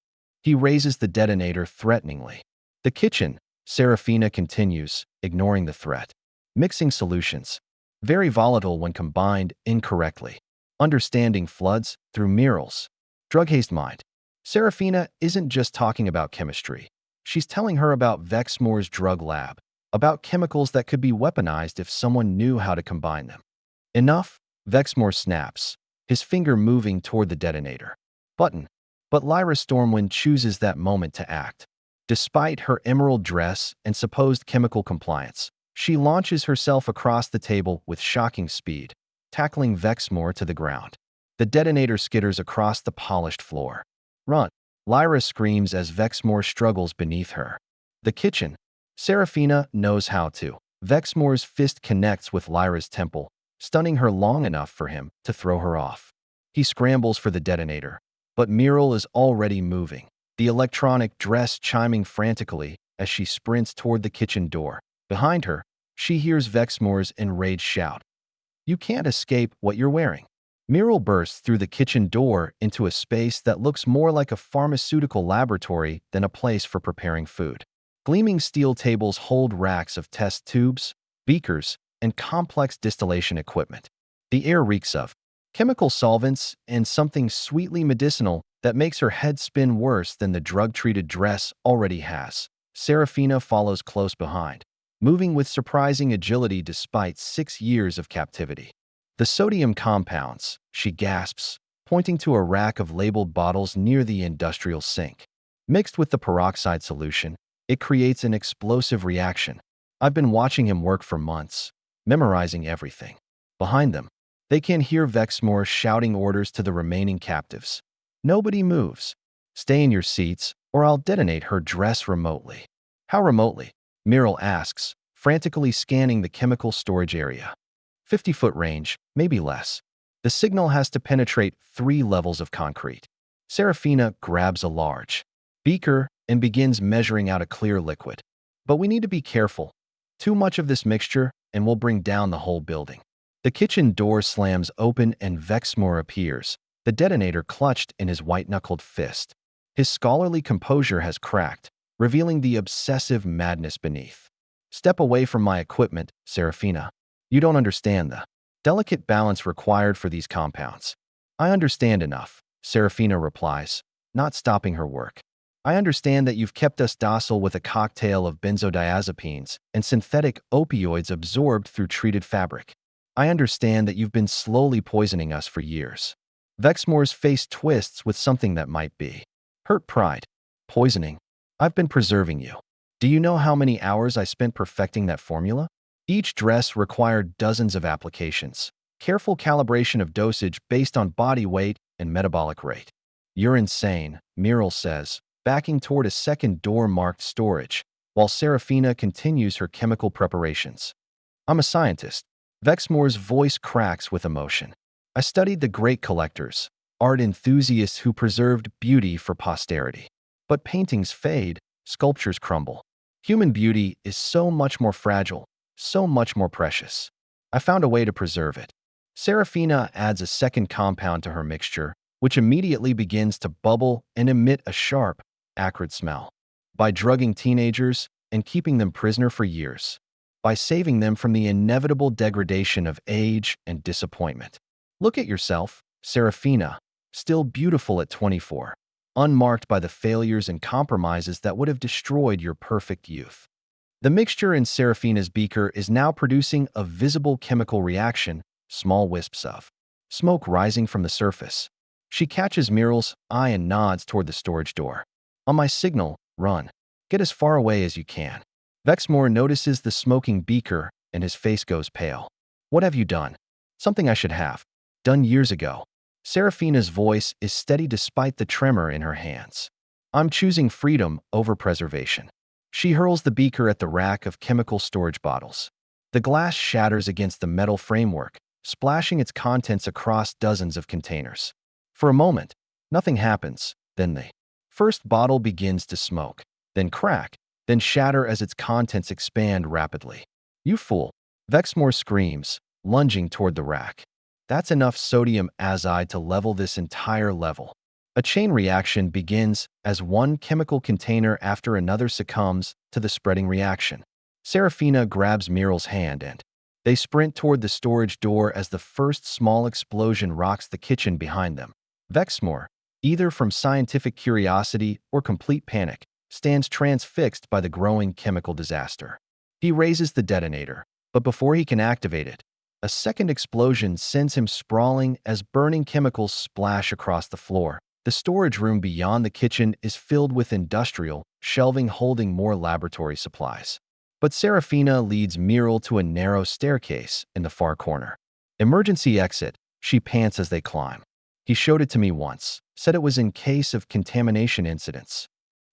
He raises the detonator threateningly. "The kitchen," Serafina continues, ignoring the threat. "Mixing solutions. Very volatile when combined incorrectly. Understanding floods through Myrtle's drug haste mind." Serafina isn't just talking about chemistry. She's telling her about Vexmore's drug lab, about chemicals that could be weaponized if someone knew how to combine them. "Enough," Vexmore snaps, his finger moving toward the detonator button. But Lyra Stormwind chooses that moment to act. Despite her emerald dress and supposed chemical compliance, she launches herself across the table with shocking speed, tackling Vexmore to the ground. The detonator skitters across the polished floor. "Run!" Lyra screams as Vexmore struggles beneath her. The kitchen. Serafina knows how to. Vexmore's fist connects with Lyra's temple, stunning her long enough for him to throw her off. He scrambles for the detonator, but Myrtle is already moving, the electronic dress chiming frantically as she sprints toward the kitchen door. Behind her, she hears Vexmore's enraged shout, "You can't escape what you're wearing." Myrtle bursts through the kitchen door into a space that looks more like a pharmaceutical laboratory than a place for preparing food. Gleaming steel tables hold racks of test tubes, beakers, and complex distillation equipment. The air reeks of chemical solvents and something sweetly medicinal that makes her head spin worse than the drug-treated dress already has. Serafina follows close behind, moving with surprising agility despite 6 years of captivity. "The sodium compounds," she gasps, pointing to a rack of labeled bottles near the industrial sink. "Mixed with the peroxide solution, it creates an explosive reaction. I've been watching him work for months, memorizing everything." Behind them, they can hear Vexmore shouting orders to the remaining captives. "Nobody moves. Stay in your seats, or I'll detonate her dress remotely." "How remotely?" Myrtle asks, frantically scanning the chemical storage area. 50-foot range, maybe less. The signal has to penetrate 3 levels of concrete. Serafina grabs a large beaker and begins measuring out a clear liquid. "But we need to be careful. Too much of this mixture, and we'll bring down the whole building." The kitchen door slams open and Vexmore appears, the detonator clutched in his white-knuckled fist. His scholarly composure has cracked, revealing the obsessive madness beneath. "Step away from my equipment, Serafina. You don't understand the delicate balance required for these compounds." "I understand enough," Serafina replies, not stopping her work. "I understand that you've kept us docile with a cocktail of benzodiazepines and synthetic opioids absorbed through treated fabric. I understand that you've been slowly poisoning us for years." Vexmore's face twists with something that might be hurt pride. "Poisoning? I've been preserving you. Do you know how many hours I spent perfecting that formula? Each dress required dozens of applications, careful calibration of dosage based on body weight and metabolic rate." "You're insane," Myrtle says, backing toward a second door marked storage, while Serafina continues her chemical preparations. "I'm a scientist." Vexmore's voice cracks with emotion. "I studied the great collectors, art enthusiasts who preserved beauty for posterity. But paintings fade, sculptures crumble. Human beauty is so much more fragile, so much more precious. I found a way to preserve it." Serafina adds a second compound to her mixture, which immediately begins to bubble and emit a sharp, acrid smell. By drugging teenagers and keeping them prisoner for years, by saving them from the inevitable degradation of age and disappointment. Look at yourself, Serafina, still beautiful at 24, unmarked by the failures and compromises that would have destroyed your perfect youth. The mixture in Serafina's beaker is now producing a visible chemical reaction, small wisps of smoke rising from the surface. She catches Muriel's eye and nods toward the storage door. On my signal, run. Get as far away as you can. Vexmore notices the smoking beaker and his face goes pale. What have you done? Something I should have done years ago. Serafina's voice is steady despite the tremor in her hands. I'm choosing freedom over preservation. She hurls the beaker at the rack of chemical storage bottles. The glass shatters against the metal framework, splashing its contents across dozens of containers. For a moment, nothing happens. Then the first bottle begins to smoke, then crack, then shatter as its contents expand rapidly. You fool! Vexmore screams, lunging toward the rack. That's enough sodium azide to level this entire level. A chain reaction begins as one chemical container after another succumbs to the spreading reaction. Serafina grabs Muriel's hand and they sprint toward the storage door as the first small explosion rocks the kitchen behind them. Vexmore, either from scientific curiosity or complete panic, stands transfixed by the growing chemical disaster. He raises the detonator, but before he can activate it, a second explosion sends him sprawling as burning chemicals splash across the floor. The storage room beyond the kitchen is filled with industrial shelving holding more laboratory supplies. But Serafina leads Muriel to a narrow staircase in the far corner. Emergency exit, she pants as they climb. He showed it to me once, said it was in case of contamination incidents.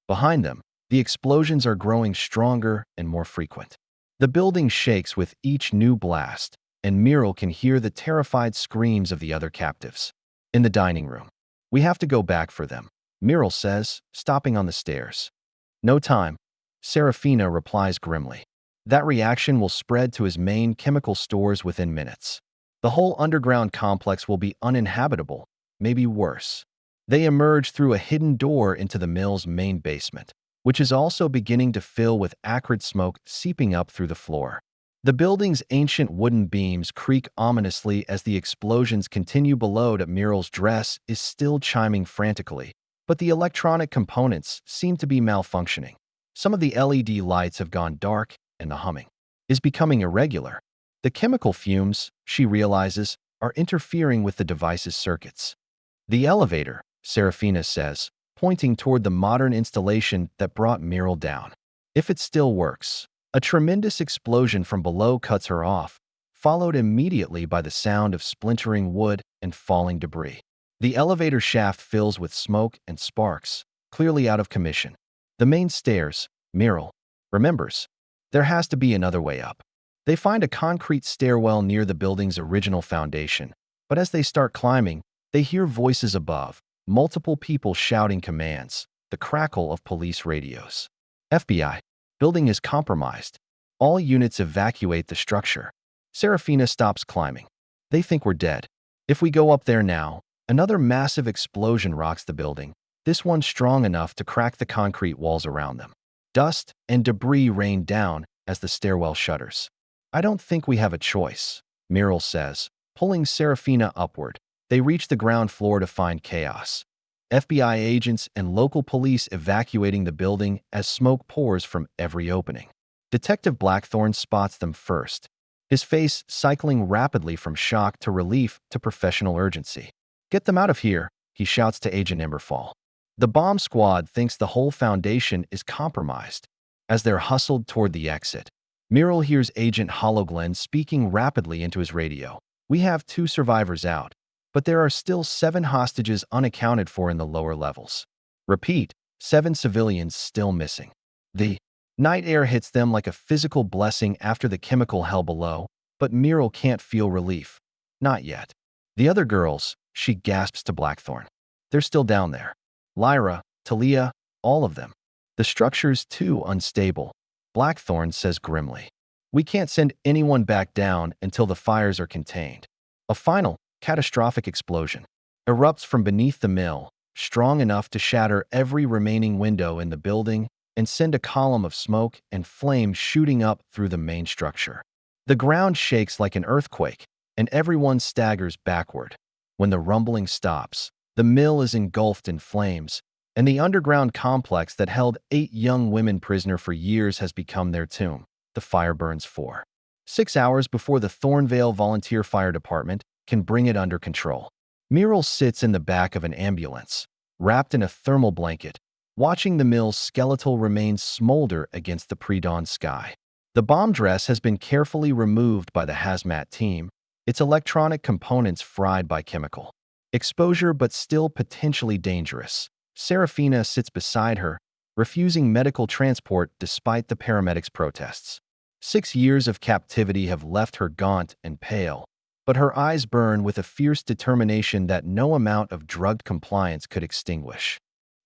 Behind them, the explosions are growing stronger and more frequent. The building shakes with each new blast, and Muriel can hear the terrified screams of the other captives. In the dining room, we have to go back for them, Muriel says, stopping on the stairs. No time, Serafina replies grimly. That reaction will spread to his main chemical stores within minutes. The whole underground complex will be uninhabitable, maybe worse. They emerge through a hidden door into the mill's main basement, which is also beginning to fill with acrid smoke seeping up through the floor. The building's ancient wooden beams creak ominously as the explosions continue below. Muriel's dress is still chiming frantically, but the electronic components seem to be malfunctioning. Some of the LED lights have gone dark, and the humming is becoming irregular. The chemical fumes, she realizes, are interfering with the device's circuits. The elevator, Serafina says, pointing toward the modern installation that brought Muriel down. If it still works. A tremendous explosion from below cuts her off, followed immediately by the sound of splintering wood and falling debris. The elevator shaft fills with smoke and sparks, clearly out of commission. The main stairs, Muriel remembers. There has to be another way up. They find a concrete stairwell near the building's original foundation, but as they start climbing, they hear voices above, multiple people shouting commands, the crackle of police radios. FBI. Building is compromised. All units evacuate the structure. Serafina stops climbing. They think we're dead. If we go up there now, another massive explosion rocks the building, this one strong enough to crack the concrete walls around them. Dust and debris rain down as the stairwell shutters. I don't think we have a choice, Muriel says, pulling Serafina upward. They reach the ground floor to find chaos. FBI agents and local police evacuating the building as smoke pours from every opening. Detective Blackthorne spots them first, his face cycling rapidly from shock to relief to professional urgency. Get them out of here, he shouts to Agent Emberfall. The bomb squad thinks the whole foundation is compromised. As they're hustled toward the exit, Muriel hears Agent Hollowglen speaking rapidly into his radio. We have 2 survivors out, but there are still 7 hostages unaccounted for in the lower levels. Repeat, 7 civilians still missing. The night air hits them like a physical blessing after the chemical hell below, but Muriel can't feel relief. Not yet. The other girls, she gasps to Blackthorne. They're still down there. Lyra, Talia, all of them. The structure's too unstable, Blackthorne says grimly. We can't send anyone back down until the fires are contained. A final, catastrophic explosion. erupts from beneath the mill, strong enough to shatter every remaining window in the building and send a column of smoke and flame shooting up through the main structure. The ground shakes like an earthquake, and everyone staggers backward. When the rumbling stops, the mill is engulfed in flames, and the underground complex that held 8 young women prisoner for years has become their tomb. The fire burns for 6 hours before the Thornvale Volunteer Fire Department can bring it under control. Muriel sits in the back of an ambulance, wrapped in a thermal blanket, watching the mill's skeletal remains smolder against the pre-dawn sky. The bomb dress has been carefully removed by the hazmat team, its electronic components fried by chemical exposure but still potentially dangerous. Serafina sits beside her, refusing medical transport despite the paramedics' protests. 6 years of captivity have left her gaunt and pale, but her eyes burn with a fierce determination that no amount of drugged compliance could extinguish.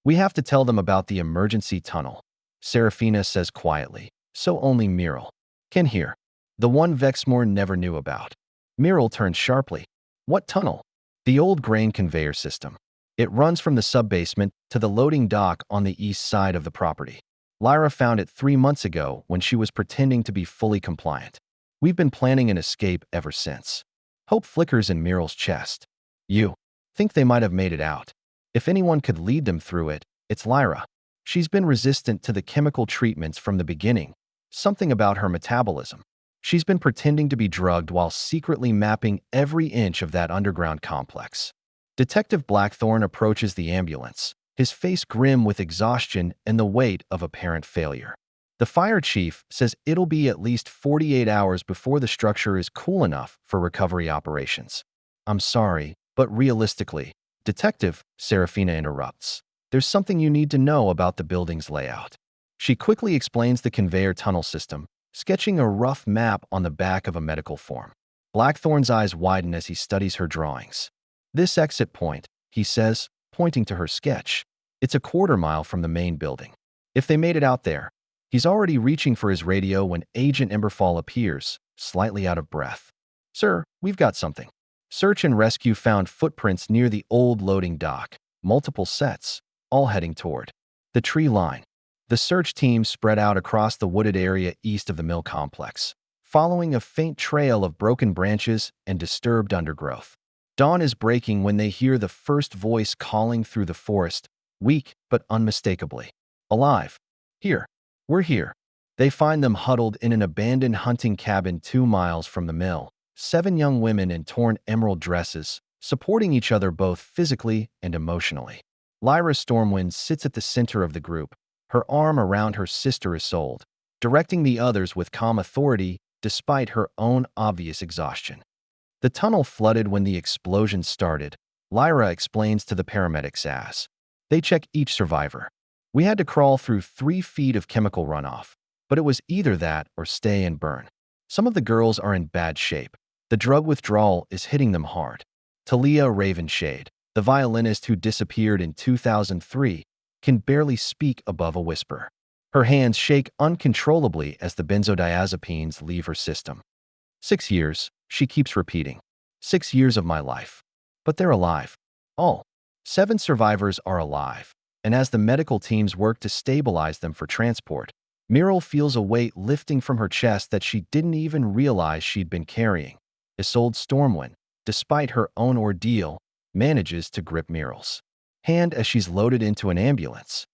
"We have to tell them about the emergency tunnel," Serafina says quietly, so only Muriel can hear. The one Vexmore never knew about. Muriel turns sharply. "What tunnel?" "The old grain conveyor system. It runs from the sub-basement to the loading dock on the east side of the property. Lyra found it 3 months ago when she was pretending to be fully compliant. We've been planning an escape ever since." Hope flickers in Muriel's chest. "You think they might have made it out? If anyone could lead them through it, it's Lyra. She's been resistant to the chemical treatments from the beginning. Something about her metabolism. She's been pretending to be drugged while secretly mapping every inch of that underground complex." Detective Blackthorne approaches the ambulance, his face grim with exhaustion and the weight of apparent failure. The fire chief says it'll be at least 48 hours before the structure is cool enough for recovery operations. "I'm sorry, but realistically," Detective Serafina interrupts, "there's something you need to know about the building's layout." She quickly explains the conveyor tunnel system, sketching a rough map on the back of a medical form. Blackthorne's eyes widen as he studies her drawings. "This exit point," he says, pointing to her sketch. "It's a quarter-mile from the main building. If they made it out there." He's already reaching for his radio when Agent Emberfall appears, slightly out of breath. "Sir, we've got something." Search and rescue found footprints near the old loading dock, multiple sets, all heading toward the tree line. The search team spread out across the wooded area east of the mill complex, following a faint trail of broken branches and disturbed undergrowth. Dawn is breaking when they hear the first voice calling through the forest, weak but unmistakably. "Alive. Here. We're here." They find them huddled in an abandoned hunting cabin 2 miles from the mill, 7 young women in torn emerald dresses, supporting each other both physically and emotionally. Lyra Stormwind sits at the center of the group, her arm around her sister Isolde, directing the others with calm authority despite her own obvious exhaustion. The tunnel flooded when the explosion started, Lyra explains to the paramedics as they check each survivor. "We had to crawl through 3 feet of chemical runoff, but it was either that or stay and burn. Some of the girls are in bad shape. The drug withdrawal is hitting them hard." Talia Ravenshade, the violinist who disappeared in 2003, can barely speak above a whisper. Her hands shake uncontrollably as the benzodiazepines leave her system. 6 years, she keeps repeating. 6 years of my life. But they're alive. All 7 survivors are alive, and as the medical teams work to stabilize them for transport, Muriel feels a weight lifting from her chest that she didn't even realize she'd been carrying. Isolde Stormwind, despite her own ordeal, manages to grip Muriel's hand as she's loaded into an ambulance.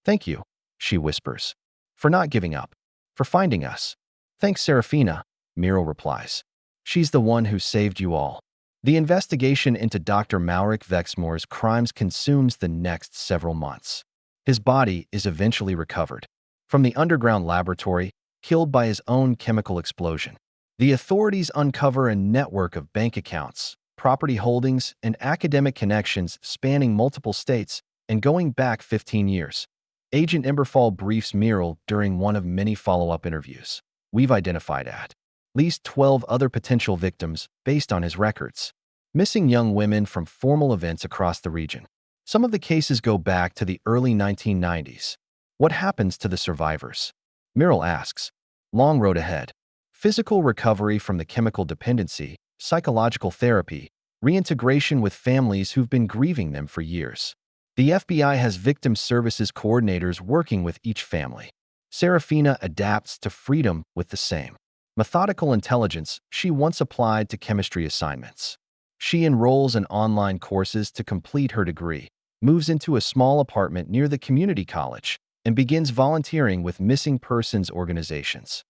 "Thank you," she whispers, "for not giving up, for finding us." "Thanks, Serafina," Muriel replies. "She's the one who saved you all." The investigation into Dr. Mauric Vexmore's crimes consumes the next several months. His body is eventually recovered from the underground laboratory, killed by his own chemical explosion. The authorities uncover a network of bank accounts, property holdings, and academic connections spanning multiple states and going back 15 years. Agent Emberfall briefs Muriel during one of many follow-up interviews. "We've identified at least 12 other potential victims based on his records. Missing young women from formal events across the region. Some of the cases go back to the early 1990s. What happens to the survivors?" Muriel asks. "Long road ahead. Physical recovery from the chemical dependency, psychological therapy, reintegration with families who've been grieving them for years. The FBI has victim services coordinators working with each family. Serafina adapts to freedom with the same methodical intelligence she once applied to chemistry assignments. She enrolls in online courses to complete her degree, moves into a small apartment near the community college, and begins volunteering with missing persons organizations.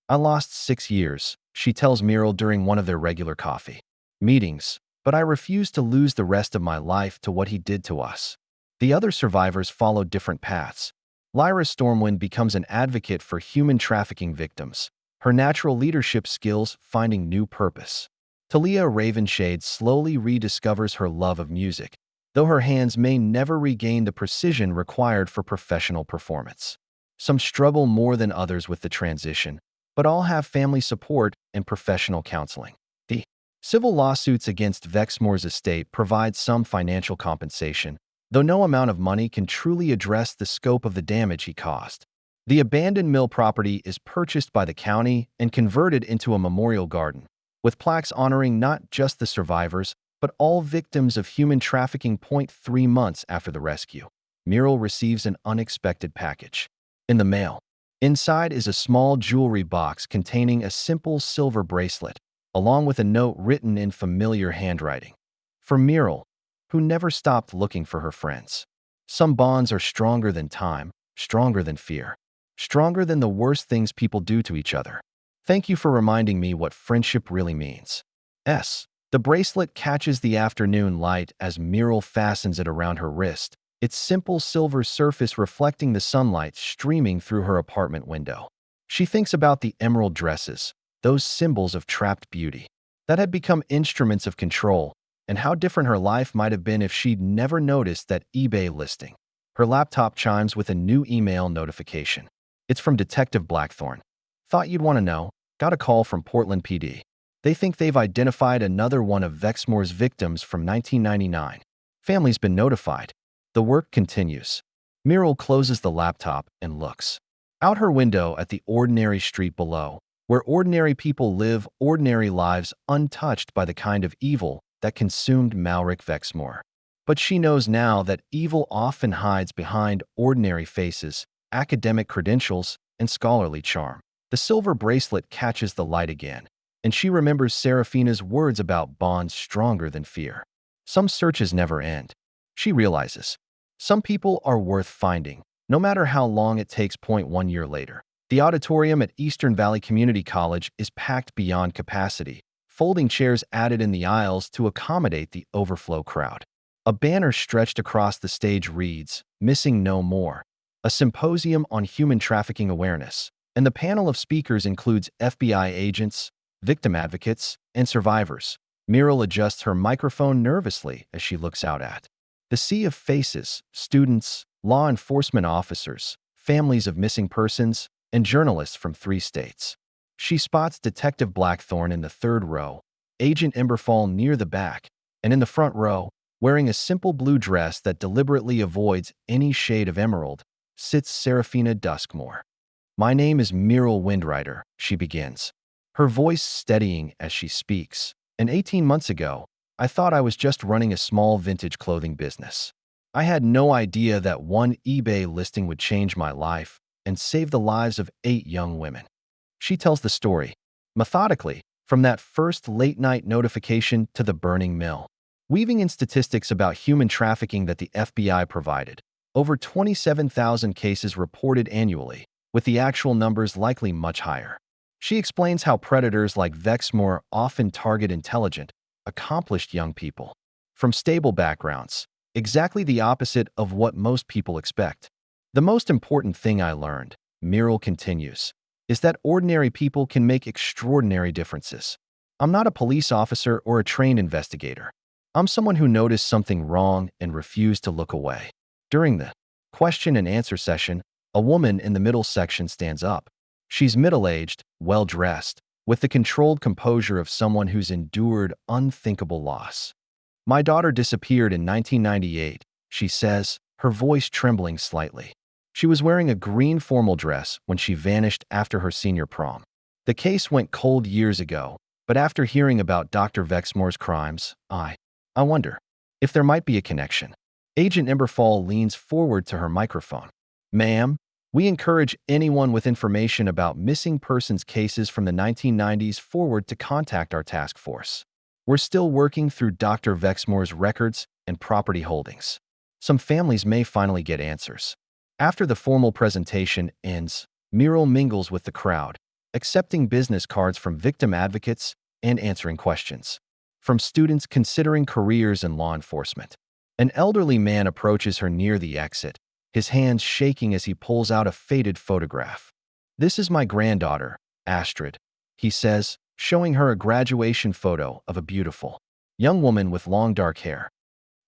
I lost 6 years, she tells Miral during one of their regular coffee meetings, but I refuse to lose the rest of my life to what he did to us. The other survivors follow different paths. Lyra Stormwind becomes an advocate for human trafficking victims, her natural leadership skills finding new purpose. Talia Ravenshade slowly rediscovers her love of music, though her hands may never regain the precision required for professional performance. Some struggle more than others with the transition, but all have family support and professional counseling. The civil lawsuits against Vexmore's estate provide some financial compensation, though no amount of money can truly address the scope of the damage he caused. The abandoned mill property is purchased by the county and converted into a memorial garden, with plaques honoring not just the survivors, but all victims of human trafficking. 3 months after the rescue, Miral receives an unexpected package in the mail. Inside is a small jewelry box containing a simple silver bracelet, along with a note written in familiar handwriting. For Miral, who never stopped looking for her friends. Some bonds are stronger than time, stronger than fear, stronger than the worst things people do to each other. Thank you for reminding me what friendship really means. The bracelet catches the afternoon light as Miral fastens it around her wrist, its simple silver surface reflecting the sunlight streaming through her apartment window. She thinks about the emerald dresses, those symbols of trapped beauty, that had become instruments of control, and how different her life might have been if she'd never noticed that eBay listing. Her laptop chimes with a new email notification. It's from Detective Blackthorne. Thought you'd want to know. Got a call from Portland PD. They think they've identified another one of Vexmore's victims from 1999. Family's been notified. The work continues. Miral closes the laptop and looks out her window at the ordinary street below, where ordinary people live ordinary lives untouched by the kind of evil that consumed Malric Vexmore. But she knows now that evil often hides behind ordinary faces, academic credentials, and scholarly charm. The silver bracelet catches the light again, and she remembers Serafina's words about bonds stronger than fear. Some searches never end. She realizes some people are worth finding, no matter how long it takes. 1 year later, the auditorium at Eastern Valley Community College is packed beyond capacity, folding chairs added in the aisles to accommodate the overflow crowd. A banner stretched across the stage reads, "Missing No More," a symposium on human trafficking awareness, and the panel of speakers includes FBI agents, victim advocates, and survivors. Miral adjusts her microphone nervously as she looks out at the sea of faces: students, law enforcement officers, families of missing persons, and journalists from 3 states. She spots Detective Blackthorne in the 3rd row, Agent Emberfall near the back, and in the front row, wearing a simple blue dress that deliberately avoids any shade of emerald, sits Serafina Duskmore. "My name is Miral Windrider," she begins, her voice steadying as she speaks. "And 18 months ago, I thought I was just running a small vintage clothing business. I had no idea that one eBay listing would change my life and save the lives of 8 young women." She tells the story, methodically, from that first late-night notification to the burning mill, weaving in statistics about human trafficking that the FBI provided. Over 27,000 cases reported annually, with the actual numbers likely much higher. She explains how predators like Vexmore often target intelligent, accomplished young people from stable backgrounds, exactly the opposite of what most people expect. "The most important thing I learned," Miral continues, "is that ordinary people can make extraordinary differences. I'm not a police officer or a trained investigator. I'm someone who noticed something wrong and refused to look away." During the question and answer session, a woman in the middle section stands up. She's middle-aged, well-dressed, with the controlled composure of someone who's endured unthinkable loss. "My daughter disappeared in 1998, she says, her voice trembling slightly. She was wearing a green formal dress when she vanished after her senior prom. The case went cold years ago, but after hearing about Dr. Vexmore's crimes, I I wonder if there might be a connection. Agent Emberfall leans forward to her microphone. Ma'am, we encourage anyone with information about missing persons cases from the 1990s forward to contact our task force. We're still working through Dr. Vexmore's records and property holdings. Some families may finally get answers. After the formal presentation ends, Muriel mingles with the crowd, accepting business cards from victim advocates and answering questions from students considering careers in law enforcement. An elderly man approaches her near the exit, his hands shaking as he pulls out a faded photograph. This is my granddaughter, Astrid, he says, showing her a graduation photo of a beautiful young woman with long dark hair.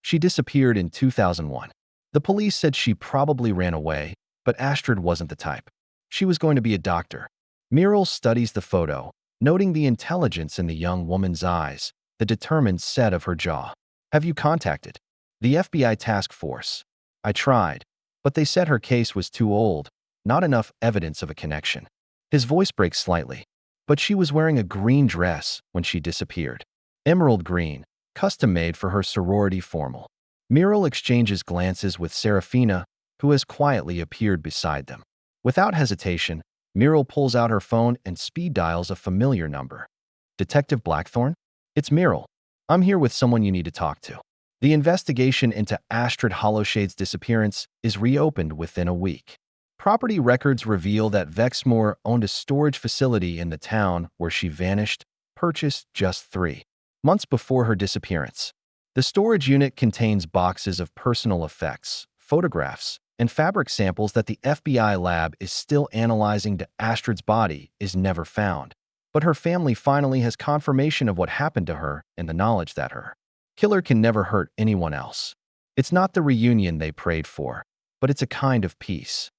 She disappeared in 2001. The police said she probably ran away, but Astrid wasn't the type. She was going to be a doctor. Muriel studies the photo, noting the intelligence in the young woman's eyes, the determined set of her jaw. Have you contacted the FBI task force? I tried, but they said her case was too old, not enough evidence of a connection. His voice breaks slightly, but she was wearing a green dress when she disappeared. Emerald green, custom-made for her sorority formal. Muriel exchanges glances with Serafina, who has quietly appeared beside them. Without hesitation, Muriel pulls out her phone and speed dials a familiar number. Detective Blackthorne? It's Muriel. I'm here with someone you need to talk to. The investigation into Astrid Hollowshade's disappearance is reopened within a week. Property records reveal that Vexmore owned a storage facility in the town where she vanished, purchased just 3 months before her disappearance. The storage unit contains boxes of personal effects, photographs, and fabric samples that the FBI lab is still analyzing. Astrid's body is never found, but her family finally has confirmation of what happened to her and the knowledge that her killer can never hurt anyone else. It's not the reunion they prayed for, but it's a kind of peace.